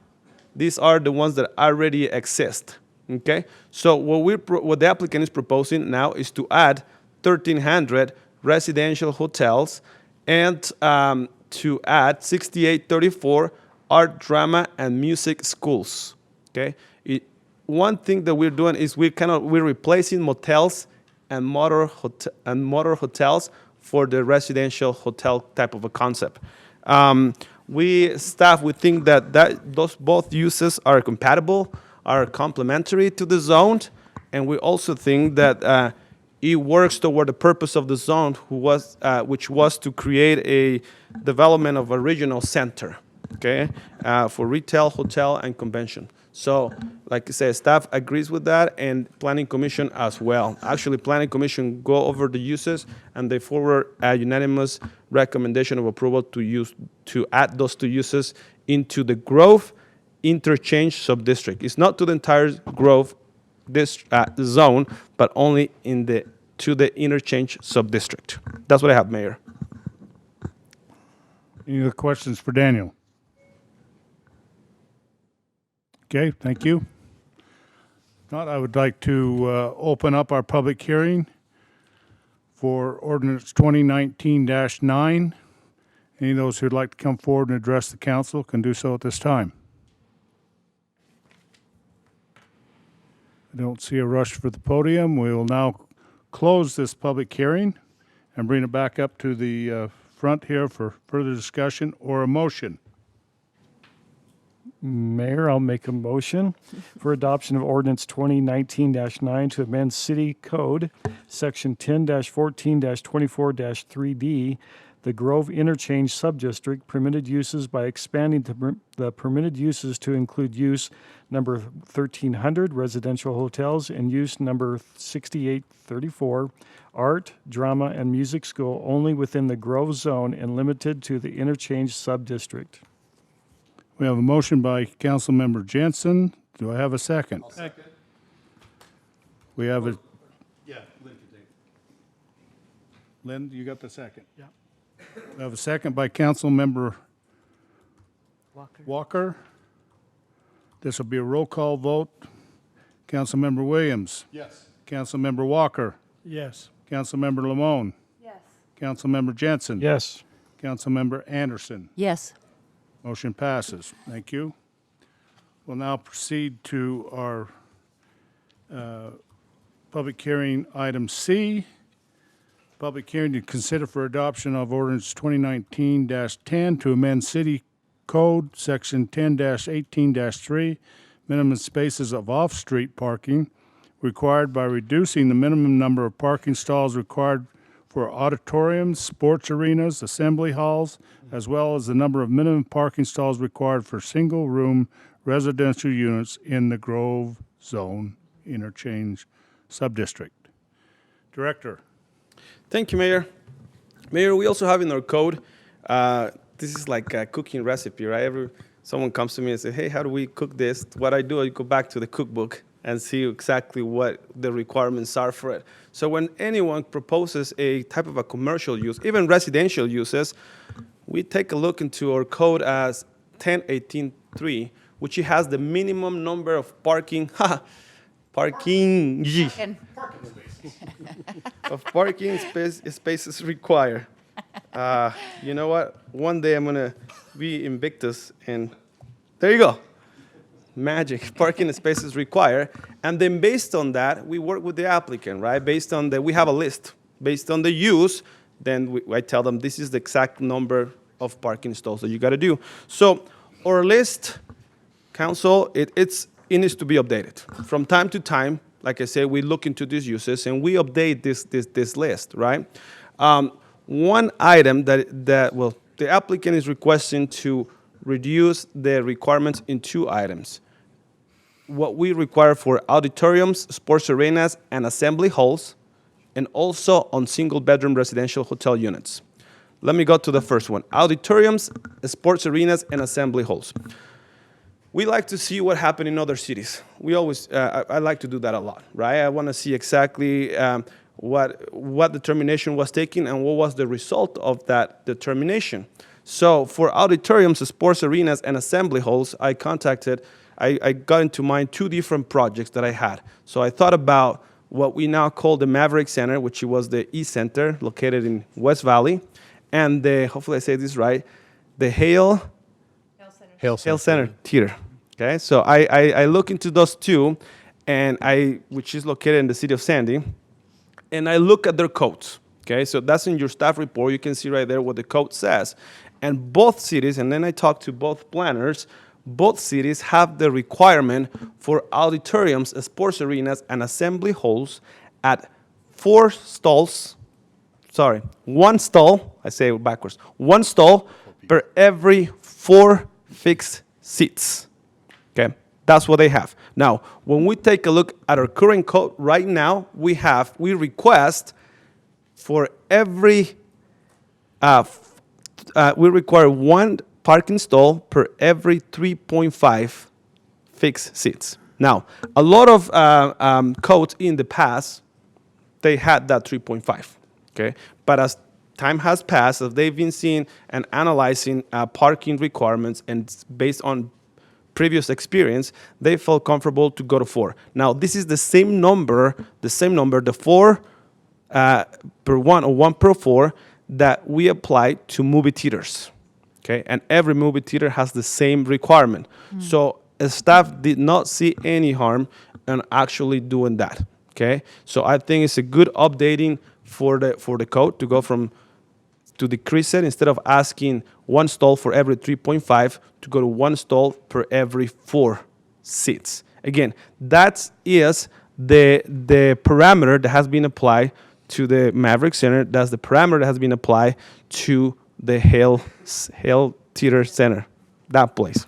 these are the ones that already exist, okay? So what the applicant is proposing now is to add 1,300 residential hotels and to add 6834 art, drama, and music schools, okay? One thing that we're doing is we're replacing motels and motor hotels for the residential hotel type of a concept. We think that those both uses are compatible, are complementary to the zone, and we also think that it works toward the purpose of the zone, which was to create a development of a regional center, okay, for retail, hotel, and convention. So, like I said, staff agrees with that, and Planning Commission as well. Actually, Planning Commission go over the uses, and they forward a unanimous recommendation of approval to add those two uses into the Grove Interchange Subdistrict. It's not to the entire Grove zone, but only to the Interchange Subdistrict. That's what I have, Mayor. Any other questions for Daniel? Okay, thank you. If not, I would like to open up our public hearing for ordinance 2019-9. Any of those who'd like to come forward and address the council can do so at this time. I don't see a rush for the podium. We will now close this public hearing and bring it back up to the front here for further discussion or a motion. Mayor, I'll make a motion for adoption of ordinance 2019-9 to amend City Code, Section 10-14-24-3D, the Grove Interchange Subdistrict permitted uses by expanding the permitted uses to include use number 1,300 residential hotels and use number 6834 art, drama, and music school only within the Grove zone and limited to the Interchange Subdistrict. We have a motion by Councilmember Jensen. Do I have a second? Second. We have a, Yeah, Lynn can take it. Lynn, you got the second? Yeah. We have a second by Councilmember Walker. This will be a roll call vote. Councilmember Williams. Yes. Councilmember Walker. Yes. Councilmember Lamone. Yes. Councilmember Jensen. Yes. Councilmember Anderson. Yes. Motion passes. Thank you. We'll now proceed to our public hearing item C. Public hearing to consider for adoption of ordinance 2019-10 to amend City Code, Section 10-18-3, minimum spaces of off-street parking required by reducing the minimum number of parking stalls required for auditoriums, sports arenas, assembly halls, as well as the number of minimum parking stalls required for single-room residential units in the Grove Zone Interchange Subdistrict. Director. Thank you, Mayor. Mayor, we also have in our code, this is like a cooking recipe, right? Someone comes to me and says, hey, how do we cook this? What I do, I go back to the cookbook and see exactly what the requirements are for it. So when anyone proposes a type of a commercial use, even residential uses, we take a look into our code as 1018.3, which has the minimum number of parking spaces required. You know what? One day I'm gonna be Invictus, and there you go. magic parking spaces required. And then based on that, we work with the applicant, right? Based on we have a list. Based on the use, then I tell them this is the exact number of parking stalls that you got to do. So our list, council, it needs to be updated. From time to time, like I said, we look into these uses and we update this list, right? One item that the applicant is requesting to reduce the requirements in 2 items. What we require for auditoriums, sports arenas, and assembly halls, and also on single-bedroom residential hotel units. Let me go to the first one. Auditoriums, sports arenas, and assembly halls. We like to see what happened in other cities. We always, I like to do that a lot, right? I want to see exactly what determination was taken and what was the result of that determination. So for auditoriums, sports arenas, and assembly halls, I got into mind 2 different projects that I had. So I thought about what we now call the Maverick Center, which was the E-Center located in West Valley, and hopefully I say this right, the Hale Center Theater. Okay, so I look into those 2, and which is located in the city of Sandy, and I look at their codes. Okay, so that's in your staff report. You can see right there what the code says. And both cities, and then I talked to both planners, both cities have the requirement for auditoriums, sports arenas, and assembly halls at 1 stall, I say it backwards, 1 stall per every 4 fixed seats. Okay, that's what they have. Now, when we take a look at our current code right now, we request for every, we require 1 parking stall per every 3.5 fixed seats. Now, a lot of codes in the past, they had that 3.5, okay? But as time has passed, as they've been seeing and analyzing parking requirements, and based on previous experience, they felt comfortable to go to 4. Now, this is the same number, the 4 per 1 or 1 per 4 that we apply to movie theaters. Okay, and every movie theater has the same requirement. So staff did not see any harm in actually doing that. Okay, so I think it's a good updating for the code to go to decrease it, instead of asking 1 stall for every 3.5 to go to 1 stall per every 4 seats. Again, that is the parameter that has been applied to the Maverick Center. That's the parameter that has been applied to the Hale Theater Center, that place.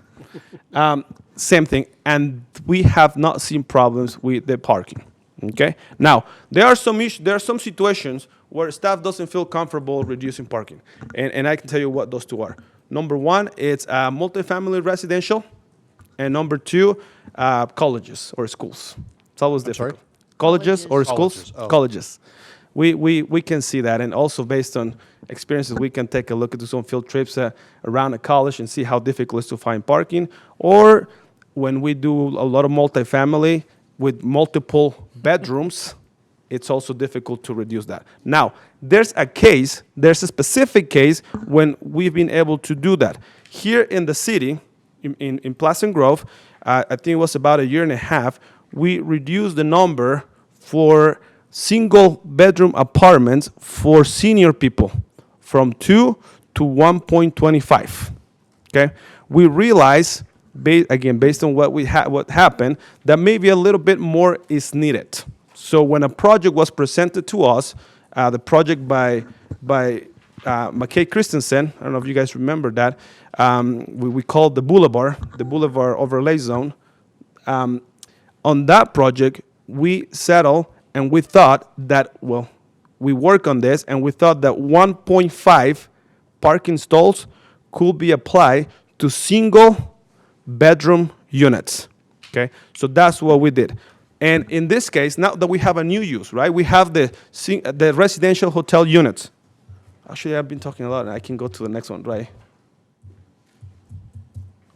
Same thing, and we have not seen problems with the parking. Okay. Now, there are some situations where staff doesn't feel comfortable reducing parking, and I can tell you what those 2 are. Number 1, it's multifamily residential, and number 2, colleges or schools. It's always difficult. Colleges or schools? Colleges. We can see that, and also based on experiences, we can take a look at some field trips around a college and see how difficult it is to find parking. Or when we do a lot of multifamily with multiple bedrooms, it's also difficult to reduce that. Now, there's a specific case when we've been able to do that. Here in the city, in Pleasant Grove, I think it was about 1.5 years, we reduced the number for single bedroom apartments for senior people from 2 to 1.25. Okay, we realize, based on what happened, that maybe a little bit more is needed. So when a project was presented to us, the project by McKay Christensen, I don't know if you guys remember that, we called the Boulevard Overlay Zone. On that project, we settled and we thought that, we work on this, and we thought that 1.5 parking stalls could be applied to single bedroom units. Okay, so that's what we did. And in this case, now that we have a new use, right? We have the residential hotel units. Actually, I've been talking a lot, and I can go to the next one, right?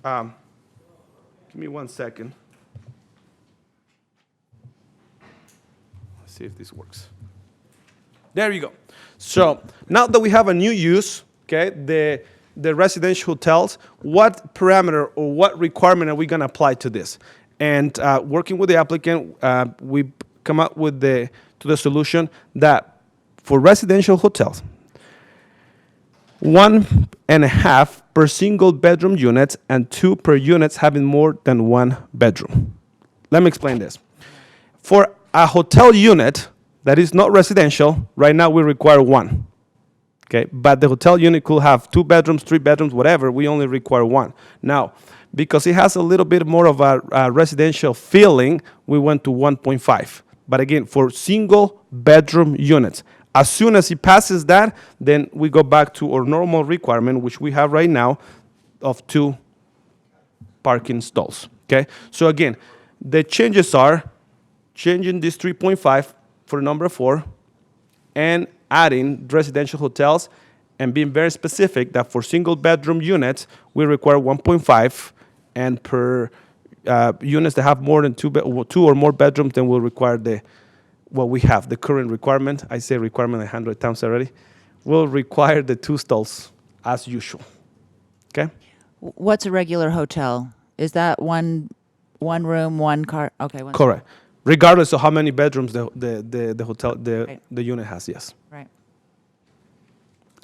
Give me 1 second. Let's see if this works. There you go. So now that we have a new use, okay, the residential hotels, what parameter or what requirement are we going to apply to this? And working with the applicant, we come up with the solution that for residential hotels, 1.5 per single bedroom unit and 2 per units having more than 1 bedroom. Let me explain this. For a hotel unit that is not residential, right now we require 1. Okay, but the hotel unit could have 2 bedrooms, 3 bedrooms, whatever. We only require 1. Now, because it has a little bit more of a residential feeling, we went to 1.5. But again, for single bedroom units, as soon as it passes that, then we go back to our normal requirement, which we have right now, of 2 parking stalls. Okay, so again, the changes are changing this 3.5 for number 4, and adding residential hotels, and being very specific that for single bedroom units, we require 1.5, and per units that have more than 2 or more bedrooms, then we'll require what we have, the current requirement. I say requirement 100 times already. We'll require the 2 stalls as usual. Okay? What's a regular hotel? Is that one room, 1 car? Okay. Correct. Regardless of how many bedrooms the hotel, the unit has, yes. Right.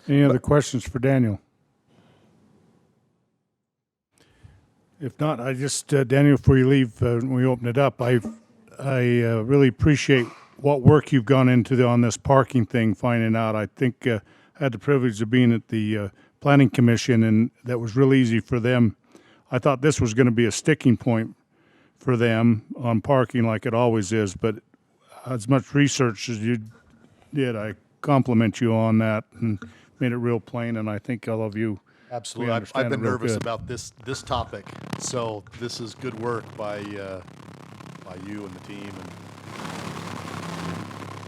Any other questions for Daniel? If not, I just, Daniel, before you leave, when we open it up, I really appreciate what work you've gone into on this parking thing, finding out. I think I had the privilege of being at the Planning Commission, and that was real easy for them. I thought this was going to be a sticking point for them on parking like it always is, but as much research as you did, I compliment you on that and made it real plain, and I think all of you Absolutely. I've been nervous about this topic, so this is good work by you and the team. And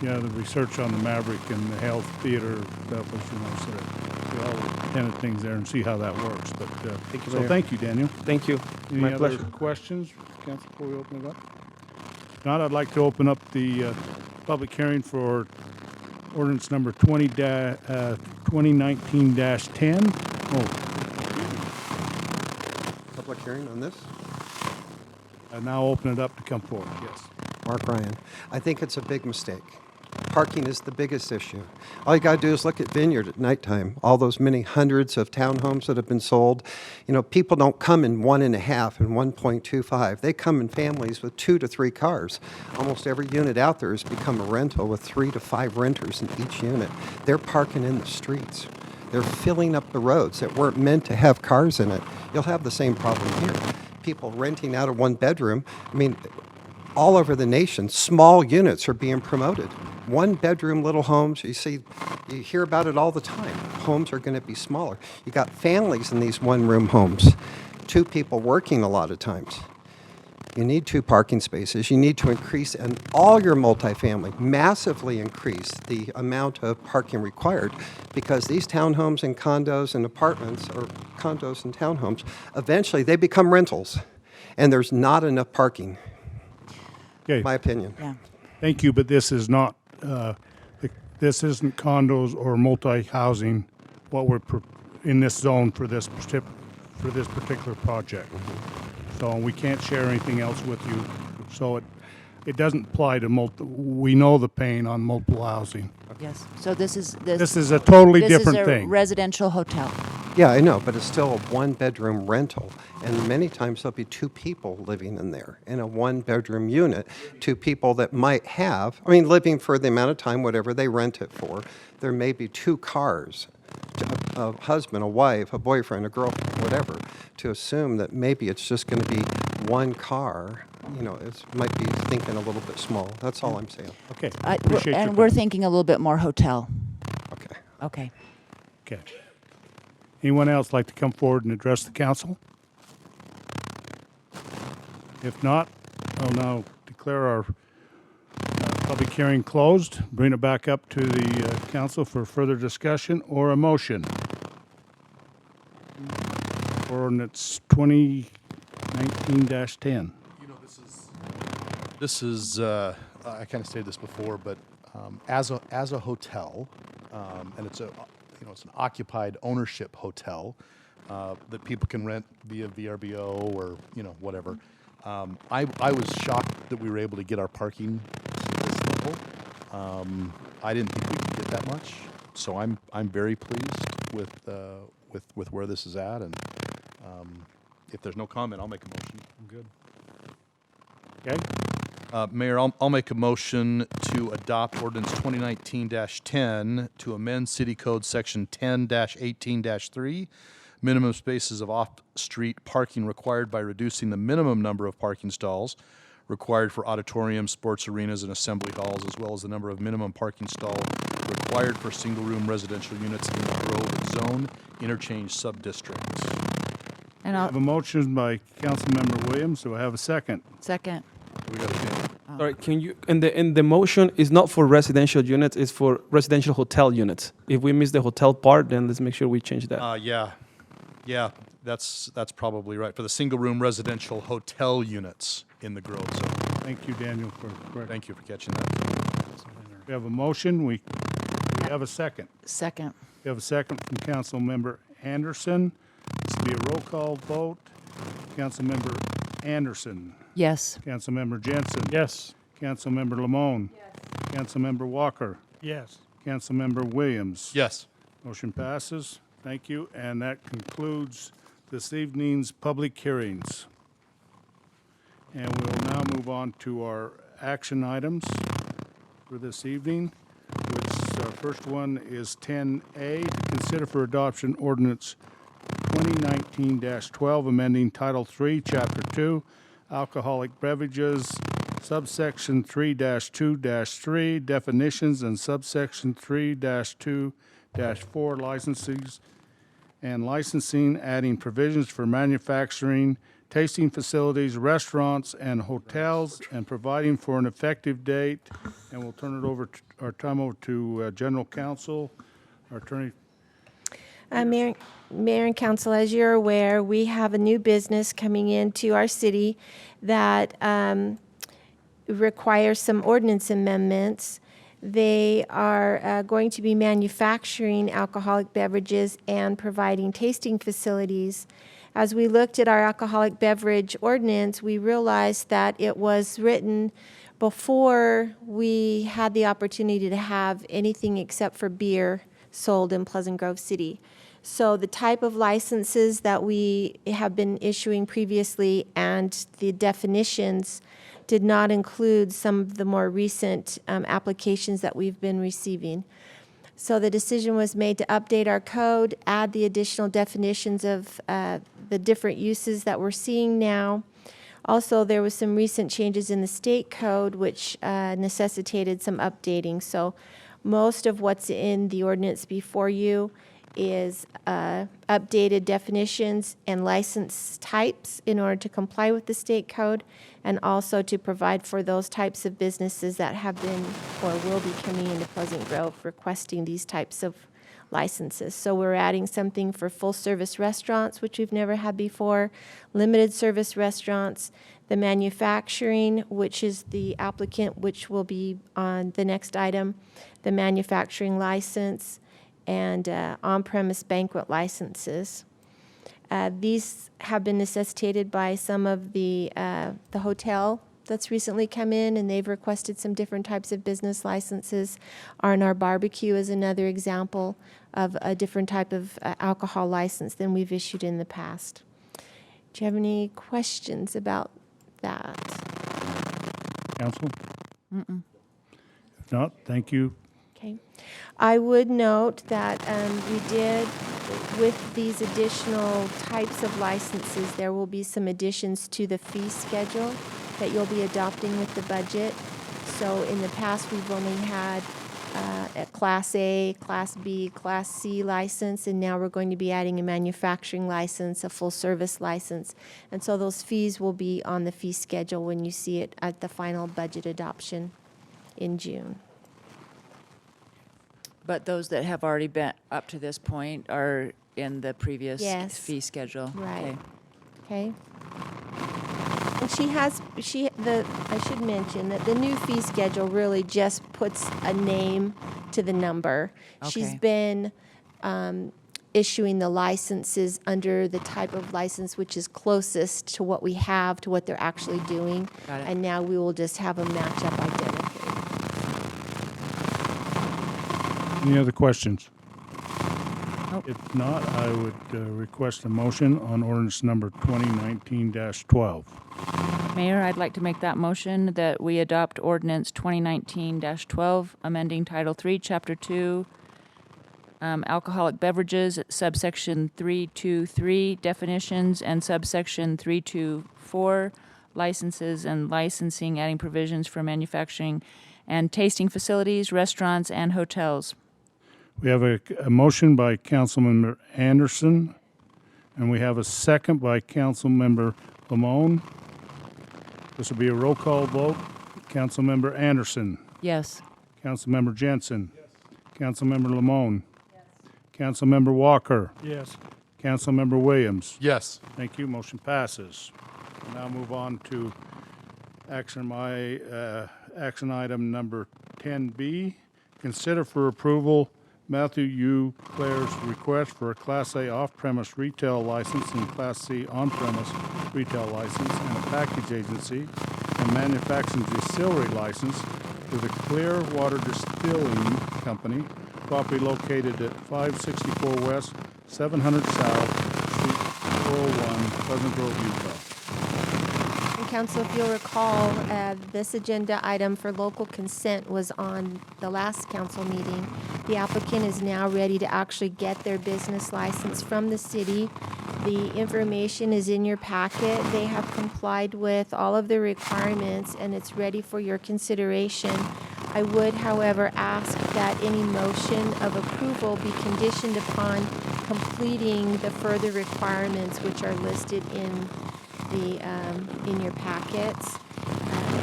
yeah, the research on the Maverick and the Health Theater, that was, sort of see all the tenant things there and see how that works. But thank you, so Mayor. thank you, Daniel. Thank you. Any My other pleasure. questions, Council, before we open it up? If not, I'd like to open up the public hearing for ordinance number 2019-10. Public hearing on this? I now open it up to come forward, yes. Mark Ryan. I think it's a big mistake. Parking is the biggest issue. All you got to do is look at Vineyard at nighttime. All those many hundreds of townhomes that have been sold. People don't come in 1.5 and 1.25. They come in families with 2 to 3 cars. Almost every unit out there has become a rental with 3 to 5 renters in each unit. They're parking in the streets. They're filling up the roads that weren't meant to have cars in it. You'll have the same problem here. People renting out a 1-bedroom. All over the nation, small units are being promoted. 1-bedroom little homes, you hear about it all the time. Homes are going to be smaller. You got families in these 1-room homes, 2 people working a lot of times. You need 2 parking spaces. You need to increase, and all your multifamily, massively increase the amount of parking required, because these townhomes and condos and apartments, or condos and townhomes, eventually they become rentals, and there's not enough parking. Okay. My opinion. Yeah. Thank you, but this is not, this isn't condos or multi-housing, what we're in this zone for this particular project. So we can't share anything else with you. So it doesnn't apply to we know the pain on multiple housing. Yes. So this is a totally different This is a thing. residential hotel. Yeah, I know, but it's still a 1-bedroom rental, and many times there'll be 2 people living in there in a 1-bedroom unit. 2 people that might have, living for the amount of time, whatever they rent it for. There may be 2 cars, a husband, a wife, a boyfriend, a girlfriend, whatever. To assume that maybe it's just going to be 1 car, it might be thinking a little bit small. That's all I'm saying. Okay. We're thinking a little bit more hotel. Okay. Okay. Okay. Anyone else like to come forward and address the council? If not, I'll now declare our public hearing closed. Bring it back up to the council for further discussion or a motion. Ordinance 2019-10. This is I kind of stated this before, but as a hotel, and it's a it's an occupied ownership hotel that people can rent via VRBO or, whatever. I was shocked that we were able to get our parking to this level. I didn't think we could get that much, so I'm very pleased with where this is at, and if there's no comment, I'll make a motion. I'm good. Okay. Mayor, I'll make a motion to adopt ordinance 2019-10 to amend City Code Section 10-18-3, minimum spaces of off-street parking required by reducing the minimum number of parking stalls required for auditoriums, sports arenas, and assembly halls, as well as the number of minimum parking stalls required for single-room residential units in the Grove Zone Interchange Subdistrict. And I have a motion by Councilmember Williams. Do I have a second? Second. We got a All right, can you, and the motion is not for residential units, it's for residential hotel units. If we miss the hotel part, then let's make sure we change that. Yeah, that's probably right. For the single-room residential hotel units in the Grove Zone. Thank you, Daniel, for correcting. Thank you for catching that. We have a motion. We have a second. Second. We have a second from Councilmember Anderson. This will be a roll call vote. Councilmember Anderson. Yes. Councilmember Jensen. Yes. Councilmember Lamone. Yes. Councilmember Walker. Yes. Councilmember Williams. Yes. Motion passes. Thank you. And that concludes this evening's public hearings. And we'll now move on to our action items for this evening, which first one is 10A, to consider for adoption ordinance 2019-12, amending Title III, Chapter 2, alcoholic beverages, subsection 3-2-3, definitions, and subsection 3-2-4, licenses and licensing, adding provisions for manufacturing, tasting facilities, restaurants, and hotels, and providing for an effective date. And we'll turn it over, our time over to General Counsel, our attorney. Mayor and Council, as you're aware, we have a new business coming into our city that requires some ordinance amendments. They are going to be manufacturing alcoholic beverages and providing tasting facilities. As we looked at our alcoholic beverage ordinance, we realized that it was written before we had the opportunity to have anything except for beer sold in Pleasant Grove City. So the type of licenses that we have been issuing previously and the definitions did not include some of the more recent applications that we've been receiving. So the decision was made to update our code, add the additional definitions of the different uses that we're seeing now. Also, there was some recent changes in the state code which necessitated some updating. So most of what's in the ordinance before you is updated definitions and license types in order to comply with the state code, and also to provide for those types of businesses that have been or will be coming into Pleasant Grove requesting these types of licenses. So we're adding something for full-service restaurants, which we've never had before, limited service restaurants, the manufacturing, which is the applicant, which will be on the next item, the manufacturing license, and on-premise banquet licenses. These have been necessitated by some of the hotel that's recently come in, and they've requested some different types of business licenses. R&R Barbecue is another example of a different type of alcohol license than we've issued in the past. Do you have any questions about that? Counsel? If not, thank you. Okay. I would note that we did, with these additional types of licenses, there will be some additions to the fee schedule that you'll be adopting with the budget. So in the past, we've only had a Class A, Class B, Class C license, and now we're going to be adding a manufacturing license, a full-service license. And so those fees will be on the fee schedule when you see it at the final budget adoption in June. But those that have already been up to this point are in the previous Yes. fee schedule? Right. Okay. Okay. And I should mention that the new fee schedule really just puts a name to the number. She's Okay. been issuing the licenses under the type of license which is closest to what we have, to what they're actually doing. Got it. And now we will just have them match up identically. Any other questions? If not, I would request a motion on ordinance number 2019-12. Mayor, I'd like to make that motion that we adopt ordinance 2019-12, amending Title 3, Chapter 2, alcoholic beverages, subsection 323, definitions, and subsection 324, licenses and licensing, adding provisions for manufacturing and tasting facilities, restaurants, and hotels. We have a motion by Councilmember Anderson, and we have a second by Councilmember Lamone. This will be a roll call vote. Councilmember Anderson. Yes. Councilmember Jensen. Yes. Councilmember Lamone. Yes. Councilmember Walker. Yes. Councilmember Williams. Yes. Thank you. Motion passes. We'll now move on to action item number 10B. Consider for approval Matthew U. Clare's request for a Class A off-premise retail license and Class C on-premise retail license and a package agency and manufacturing distillery license for the Clearwater Distilling Company, property located at 564 West, 700 South, Suite 401, Pleasant Grove, Utah. And Council, if you'll recall, this agenda item for local consent was on the last council meeting. The applicant is now ready to actually get their business license from the city. The information is in your packet. They have complied with all of the requirements, and it's ready for your consideration. I would, however, ask that any motion of approval be conditioned upon completing the further requirements which are listed in your packets.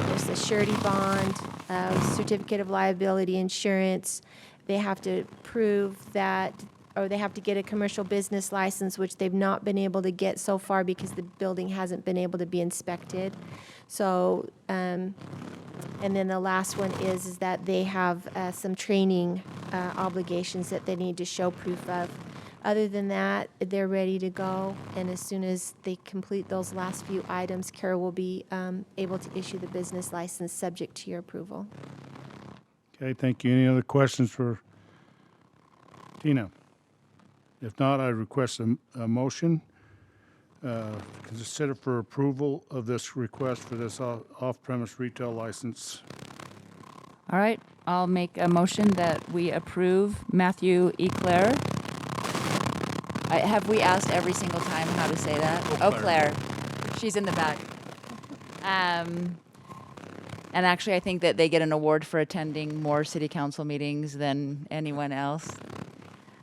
There's the surety bond, certificate of liability insurance. They have to prove that, or they have to get a commercial business license, which they've not been able to get so far because the building hasn't been able to be inspected. So, and then the last one is that they have some training obligations that they need to show proof of. Other than that, they're ready to go, and as soon as they complete those last few items, Carol will be able to issue the business license subject to your approval. Okay, thank you. Any other questions for Tina? If not, I request a motion. Consider for approval of this request for this off-premise retail license. All right, I'll make a motion that we approve Matthew E. Clare. Have we asked every single time how to say that? Eau Claire. She's in the back. And actually, I think that they get an award for attending more city council meetings than anyone else.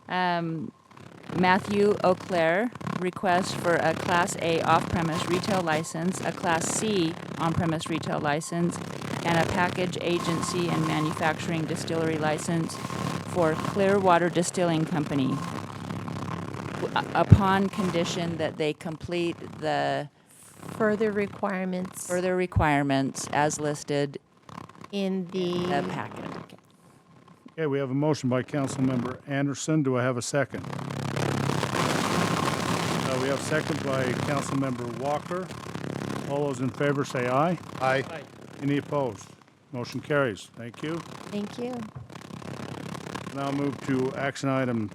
Matthew Eau Claire requests for a Class A off-premise retail license, a Class C on-premise retail license, and a package agency and manufacturing distillery license for Clearwater Distilling Company, upon condition that they complete the further requirements as listed in the packet. Okay, we have a motion by Councilmember Anderson. Do I have a second? We have a second by Councilmember Walker. All those in favor say aye. Aye. Any opposed? Motion carries. Thank you. Thank you. Now move to action item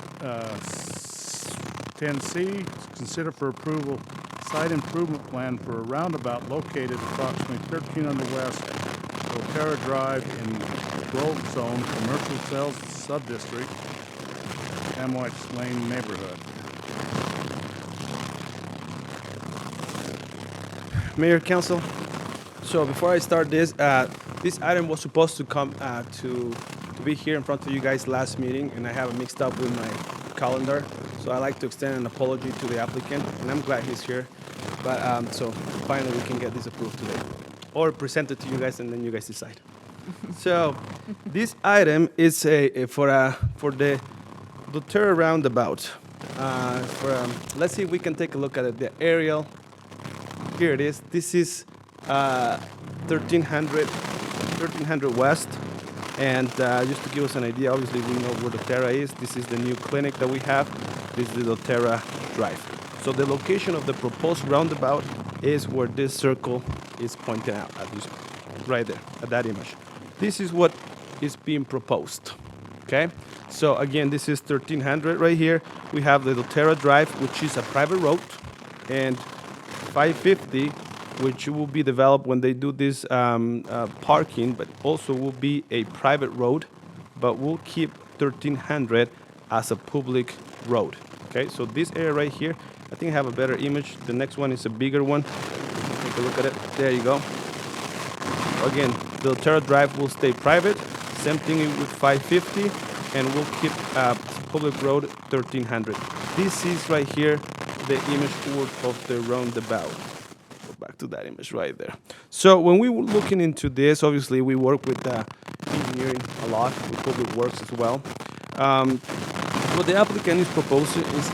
10C. Consider for approval site improvement plan for a roundabout located approximately 1300 West Otera Drive in Grove Zone Commercial Sales Subdistrict, Amwhite's Lane neighborhood. Mayor, Council. So before I start this, this item was supposed to come to be here in front of you guys last meeting, and I have it mixed up with my calendar. So I'd like to extend an apology to the applicant, and I'm glad he's here. But so finally we can get this approved today, or present it to you guys, and then you guys decide. So this item is for the Otera roundabout. Let's see if we can take a look at it. The aerial. Here it is. This is 1300 West. And just to give us an idea, obviously we know where doTERRA is. This is the new clinic that we have. This is the doTERRA Drive. So the location of the proposed roundabout is where this circle is pointing out, at least right there, at that image. This is what is being proposed, okay? So again, this is 1300 right here. We have the doTERRA Drive, which is a private road, and 550, which will be developed when they do this parking, but also will be a private road, but we'll keep 1300 as a public road. Okay, so this area right here, I think I have a better image. The next one is a bigger one. Take a look at it. There you go. Again, the doTERRA Drive will stay private. Same thing with 550, and we'll keep public road 1300. This is right here the image of the roundabout. Go back to that image right there. So when we were looking into this, obviously we work with engineering a lot, with public works as well. What the applicant is proposing is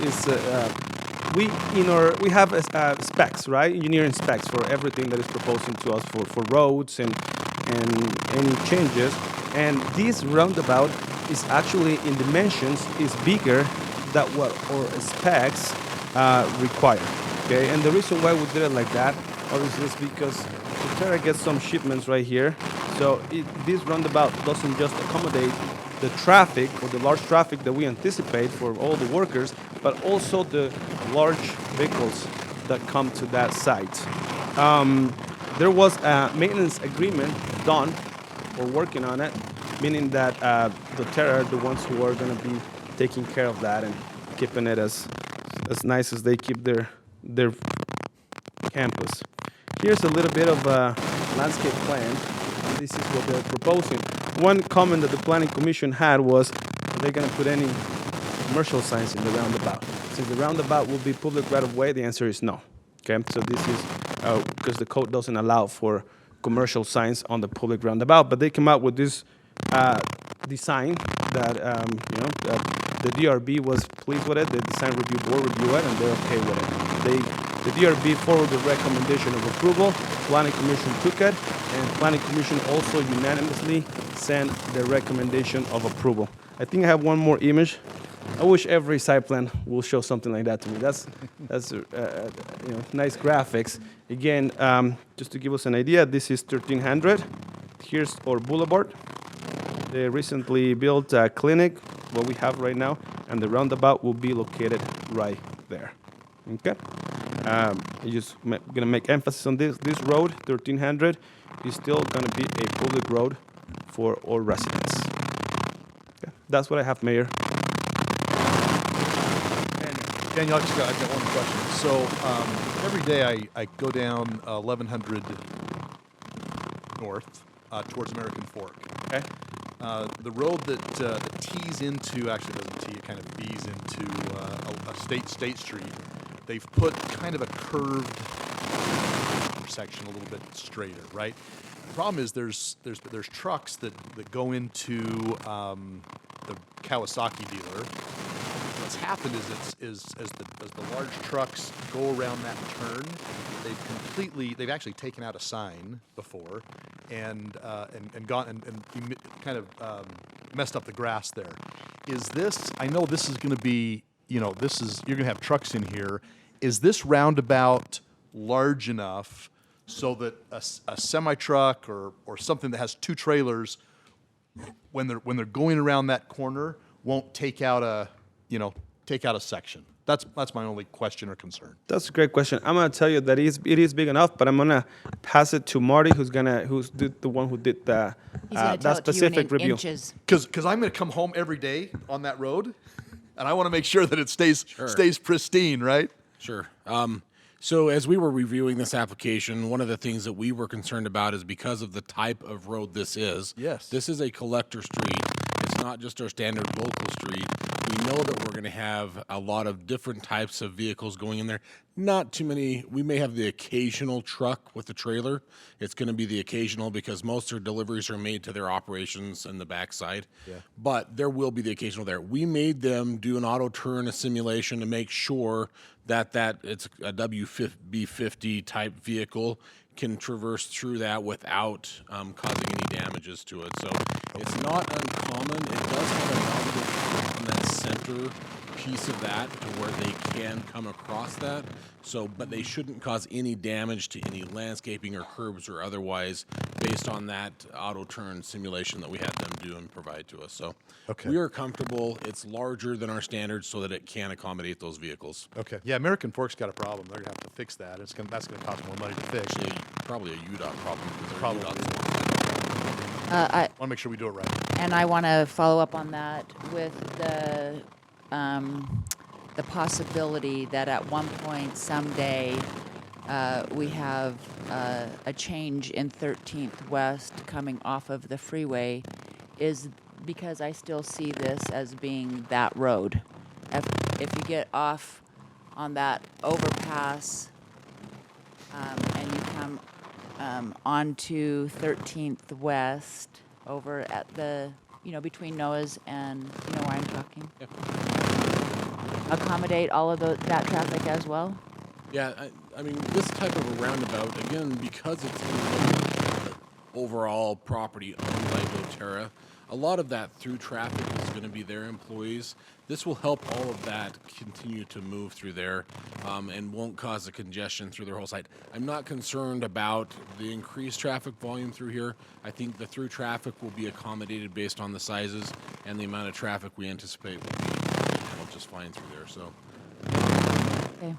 we have specs, right? Engineering specs for everything that is proposing to us for roads and any changes. And this roundabout is actually in dimensions is bigger than what our specs require. Okay, and the reason why we did it like that, obviously, is because doTERRA gets some shipments right here. So this roundabout doesn't just accommodate the traffic or the large traffic that we anticipate for all the workers, but also the large vehicles that come to that site. There was a maintenance agreement done, or working on it, meaning that doTERRA are the ones who are going to be taking care of that and keeping it as nice as they keep their campus. Here's a little bit of a landscape plan. This is what they're proposing. One comment that the Planning Commission had was, are they going to put any commercial signs in the roundabout? Since the roundabout will be public right of way, the answer is no. Okay, so this is because the code doesn't allow for commercial signs on the public roundabout, but they came out with this design that the DRB was pleased with it. The design review board reviewed it, and they're okay with it. The DRB forwarded the recommendation of approval. Planning Commission took it, and Planning Commission also unanimously sent the recommendation of approval. I think I have one more image. I wish every site plan will show something like that to me. That's nice graphics. Again, just to give us an idea, this is 1300. Here's our boulevard. They recently built a clinic, what we have right now, and the roundabout will be located right there. Okay? I'm just gonna make emphasis on this. This road, 1300, is still gonna be a public road for all residents. Okay. That's what I have, Mayor. And Daniel, I've got one question. So every day I go down 1100 north towards American Fork. Okay. The road that tees into, actually doesn't tee, it kind of bees into a state street. They've put kind of a curved section a little bit straighter, right? The problem is there's trucks that go into the Kawasaki dealer. What's happened is as the large trucks go around that turn, they've actually taken out a sign before and gone and kind of messed up the grass there. Is this? I know this is going to be. You're going to have trucks in here. Is this roundabout large enough so that a semi-truck or something that has two trailers, when they're going around that corner, won't take out a section? That's my only question or concern. That's a great question. I'm gonna tell you that it is big enough, but I'm gonna pass it to Marty, who's the one who did that specific review. Because I'm gonna come home every day on that road, and I want to make sure that it stays pristine, right? Sure. So as we were reviewing this application, one of the things that we were concerned about is because of the type of road this is. Yes. This is a collector street. It's not just our standard local street. We know that we're going to have a lot of different types of vehicles going in there. Not too many. We may have the occasional truck with a trailer. It's going to be the occasional because most of their deliveries are made to their operations in the backside. Yeah. But there will be the occasional there. We made them do an auto turn, a simulation to make sure that it's a WB50 type vehicle can traverse through that without causing any damages to it. So It's not uncommon. It does have a navigable on that center piece of that to where they can come across that. So, but they shouldn't cause any damage to any landscaping or curbs or otherwise based on that auto turn simulation that we had them do and provide to us. So Okay. we are comfortable. It's larger than our standards so that it can accommodate those vehicles. Okay. Yeah, American Fork's got a problem. They're gonna have to fix that. That's gonna cost more money to fix. Actually, probably a UDOT problem. Because Probably. I want to make sure we do it right. And I want to follow up on that with the possibility that at one point someday we have a change in 13th West coming off of the freeway is because I still see this as being that road. If you get off on that overpass and you come onto 13th West over at the, between Noah's and, you know where I'm talking? Accommodate all of that traffic as well? Yeah, I mean, this type of a roundabout, again, because it's in the overall property owned by doTERRA, a lot of that through traffic is going to be their employees. This will help all of that continue to move through there and won't cause a congestion through their whole site. I'm not concerned about the increased traffic volume through here. I think the through traffic will be accommodated based on the sizes and the amount of traffic we anticipate will be handled just fine through there. So Okay.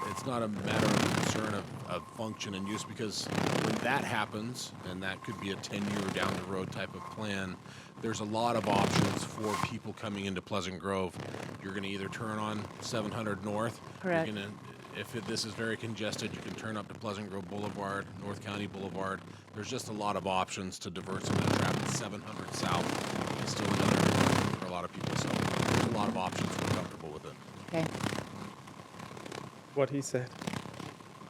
it's not a matter of concern of function and use, because when that happens, and that could be a 10-year down the road type of plan, there's a lot of options for people coming into Pleasant Grove. You're going to either turn on 700 North. Correct. You're gonna, if this is very congested, you can turn up to Pleasant Grove Boulevard, North County Boulevard. There's just a lot of options to divert some of the traffic. 700 South is still another for a lot of people, so there's a lot of options. We're comfortable with it. Okay. What he said.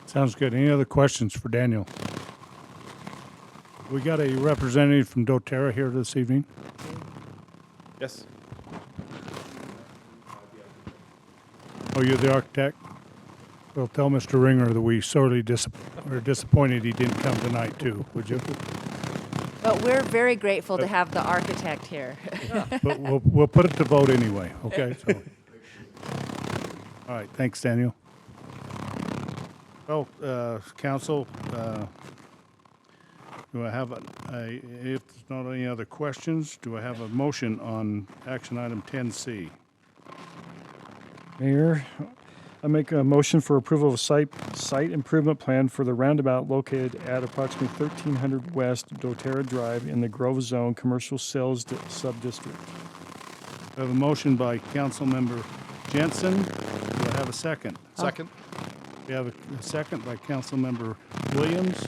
Sounds good. Any other questions for Daniel? We got a representative from doTERRA here this evening. Yes. Oh, you're the architect? Well, tell Mr. Ringer that we sorely are disappointed he didn't come tonight too, would you? But we're very grateful to have the architect here. But we'll put it to vote anyway, okay? So. All right, thanks, Daniel. Well, council, do I have if there's not any other questions, do I have a motion on action item 10C? Mayor, I make a motion for approval of site improvement plan for the roundabout located at approximately 1300 West doTERRA Drive in the Grove Zone Commercial Sales Subdistrict. I have a motion by Councilmember Jensen. Do I have a second? Second. We have a second by Councilmember Williams.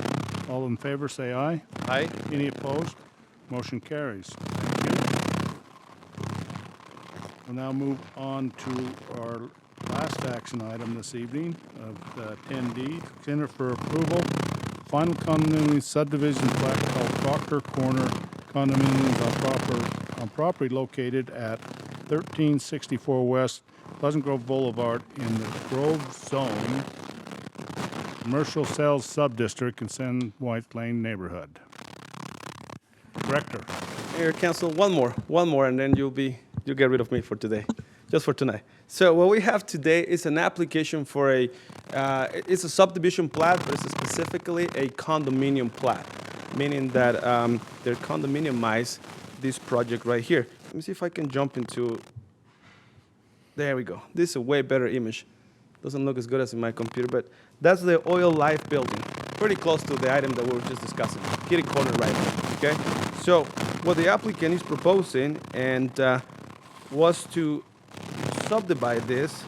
All in favor, say aye. Aye. Any opposed? Motion carries. Thank you. We'll now move on to our last action item this evening of 10D. Consider for approval, final condominium subdivision plat called Proctor Corner condominiums on property located at 1364 West Pleasant Grove Boulevard in the Grove Zone Commercial Sales Subdistrict in San White Lane neighborhood. Director. Mayor, Council, one more, and then you'll get rid of me for today, just for tonight. So what we have today is an application for it's a subdivision plat, but it's specifically a condominium plat, meaning that they're condominiumize this project right here. Let me see if I can jump into, there we go. This is a way better image. Doesn't look as good as in my computer, but that's the Oil Life building. Pretty close to the item that we were just discussing. Kitty corner right there, okay? So what the applicant is proposing and was to subdivide this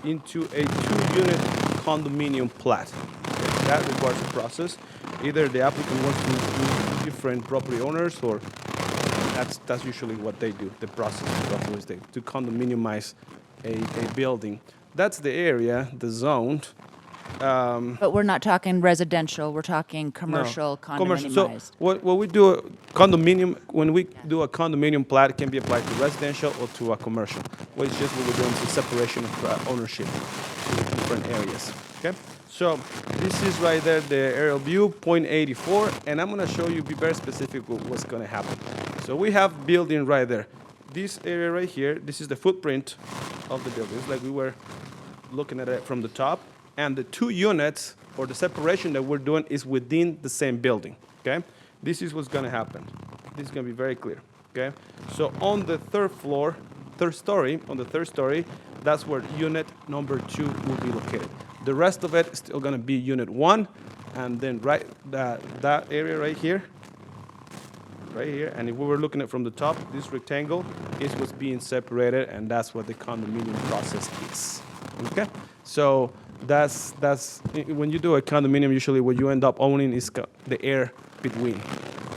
into a 2-unit condominium plat. Okay? That requires a process. Either the applicant wants to do different property owners, or that's usually what they do. The process is to condominiumize a building. That's the area, the zone. But we're not talking residential, we're talking commercial, condominiumized. So what we do, when we do a condominium plat, it can be applied to residential or to a commercial. Well, it's just what we're doing is a separation of ownership to different areas, okay? So this is right there, the aerial view, .84, and I'm gonna show you, be very specific with what's gonna happen. So we have building right there. This area right here, this is the footprint of the building. It's like we were looking at it from the top. And the two units, or the separation that we're doing, is within the same building, okay? This is what's gonna happen. This is gonna be very clear, okay? So on the third story, that's where unit number 2 will be located. The rest of it is still gonna be unit 1, and then that area right here, and if we were looking at from the top, this rectangle is what's being separated, and that's what the condominium process is, okay? So that's when you do a condominium, usually what you end up owning is the air between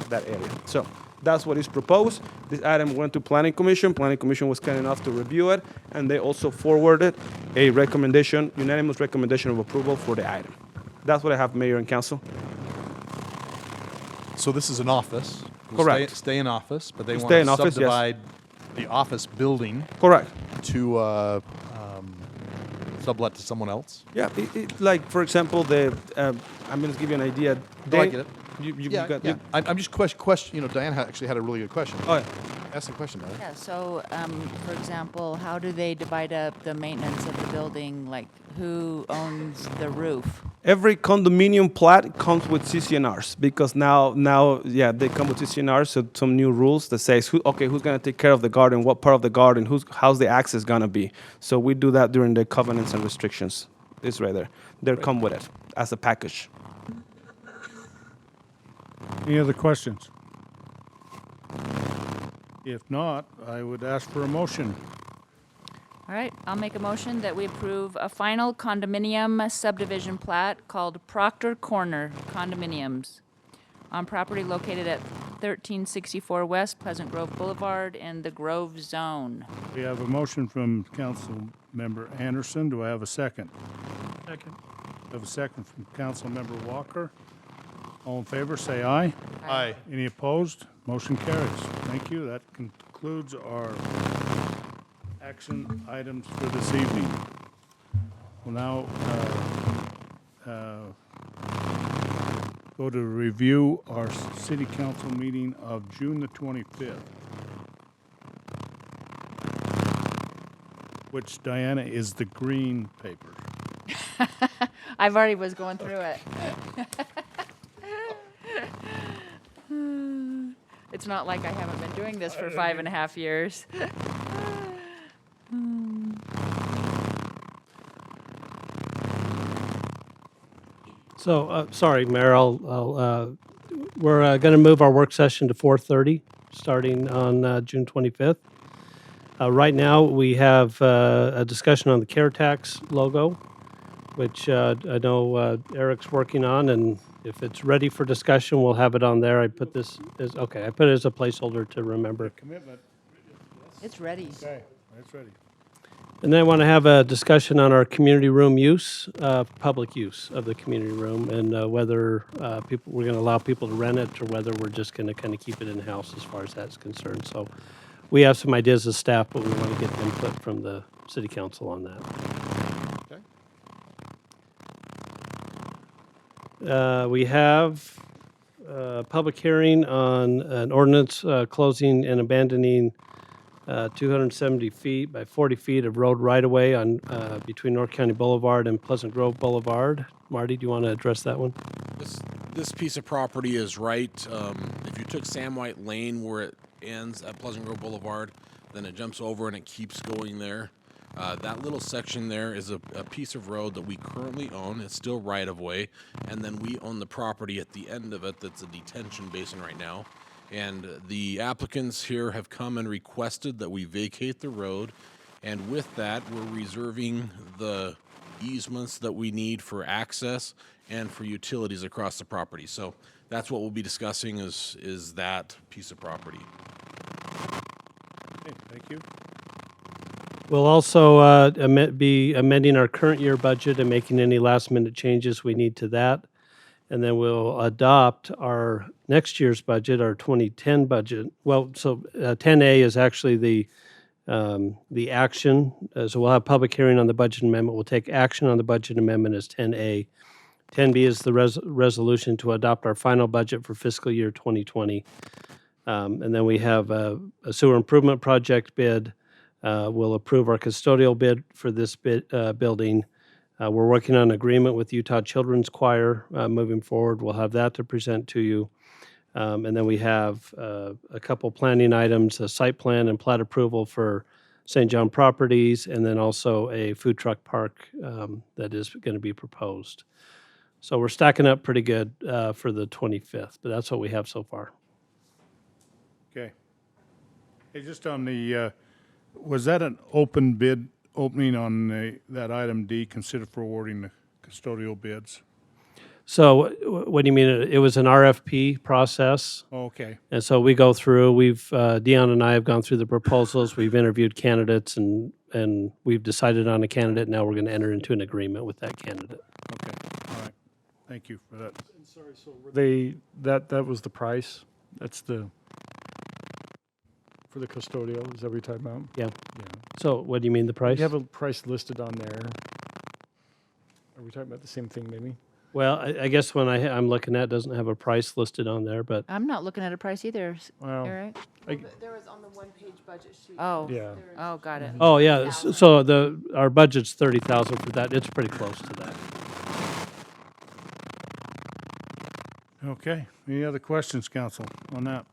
that area. So that's what is proposed. This item went to Planning Commission. Planning Commission was kind enough to review it, and they also forwarded a recommendation, unanimous recommendation of approval for the item. That's what I have, Mayor and Council. So this is an office. Correct. Stay in office, but they want Stay in to office, yes. subdivide the office building. Correct. To sublet to someone else. Yeah, like for example, I'm going to give you an idea. I get it. Yeah. I'm just question. You know, Diane actually had a really good question. Oh, yeah. Ask the question, Diane. Yeah, so, for example, how do they divide up the maintenance of the building? Like, who owns the roof? Every condominium plat comes with CCNRs because now, they come with CCNRs. So some new rules that says, who's going to take care of the garden? What part of the garden? How's the access going to be? So we do that during the covenants and restrictions. It's right there. They come with it as a package. Any other questions? If not, I would ask for a motion. All right, I'll make a motion that we approve a final condominium subdivision plat called Proctor Corner Condominiums on property located at 1364 West Pleasant Grove Boulevard in the Grove Zone. We have a motion from Council Member Anderson. Do I have a second? Second. I have a second from Council Member Walker. All in favor, say aye. Aye. Any opposed? Motion carries. Thank you. That concludes our action items for this evening. We'll now go to review our city council meeting of June the 25th, which, Diana, is the green paper. I've already was going through it. It's not like I haven't been doing this for 5.5 years. So, sorry, Mayor, we're going to move our work session to 4:30, starting on June 25th. Right now, we have a discussion on the CARE tax logo, which I know Eric's working on, and if it's ready for discussion, we'll have it on there. I put this as, okay, I put it as a placeholder to remember. Commitment. It's ready. Okay, it's ready. And then I want to have a discussion on our community room use, public use of the community room, and whether we're going to allow people to rent it or whether we're just going to kind of keep it in-house as far as that's concerned. So we have some ideas as staff, but we want to get input from the city council on that. We have a public hearing on an ordinance closing and abandoning 270 feet by 40 feet of road right-of-way on between North County Boulevard and Pleasant Grove Boulevard. Marty, do you want to address that one? This piece of property is right. If you took Sam White Lane where it ends at Pleasant Grove Boulevard, then it jumps over and it keeps going there. That little section there is a piece of road that we currently own. It's still right-of-way, and then we own the property at the end of it that's a detention basin right now. And the applicants here have come and requested that we vacate the road, and with that, we're reserving the easements that we need for access and for utilities across the property. So that's what we'll be discussing is that piece of property. Okay, thank you. We'll also be amending our current year budget and making any last-minute changes we need to that. And then we'll adopt our next year's budget, our 2010 budget. Well, so 10A is actually the action. So we'll have public hearing on the budget amendment. We'll take action on the budget amendment as 10A. 10B is the resolution to adopt our final budget for fiscal year 2020. And then we have a sewer improvement project bid. We'll approve our custodial bid for this building. We're working on an agreement with Utah Children's Choir moving forward. We'll have that to present to you. And then we have a couple planning items, a site plan and plat approval for St. John Properties, and then also a food truck park that is going to be proposed. So we're stacking up pretty good for the 25th, but that's what we have so far. Okay. Hey, just on the, was that an open bid opening on that item D, consider for awarding the custodial bids? So what do you mean? It was an RFP process. Okay. And so we go through, Dion and I have gone through the proposals, we've interviewed candidates, and we've decided on a candidate. Now we're going to enter into an agreement with that candidate. Okay, all right. Thank you for that. And sorry, so were they, that was the price? That's for the custodial, is that what you're talking about? Yeah. Yeah. So what do you mean, the price? You have a price listed on there. Are we talking about the same thing, maybe? Well, I guess when I'm looking at, it doesn't have a price listed on there, but I'm not looking at a price either, Well, Eric. There was on the one-page budget sheet. Oh. Yeah. Oh, got it. oh yeah. So our budget's 30,000 for that. It's pretty close to that. Okay, any other questions, council, on that?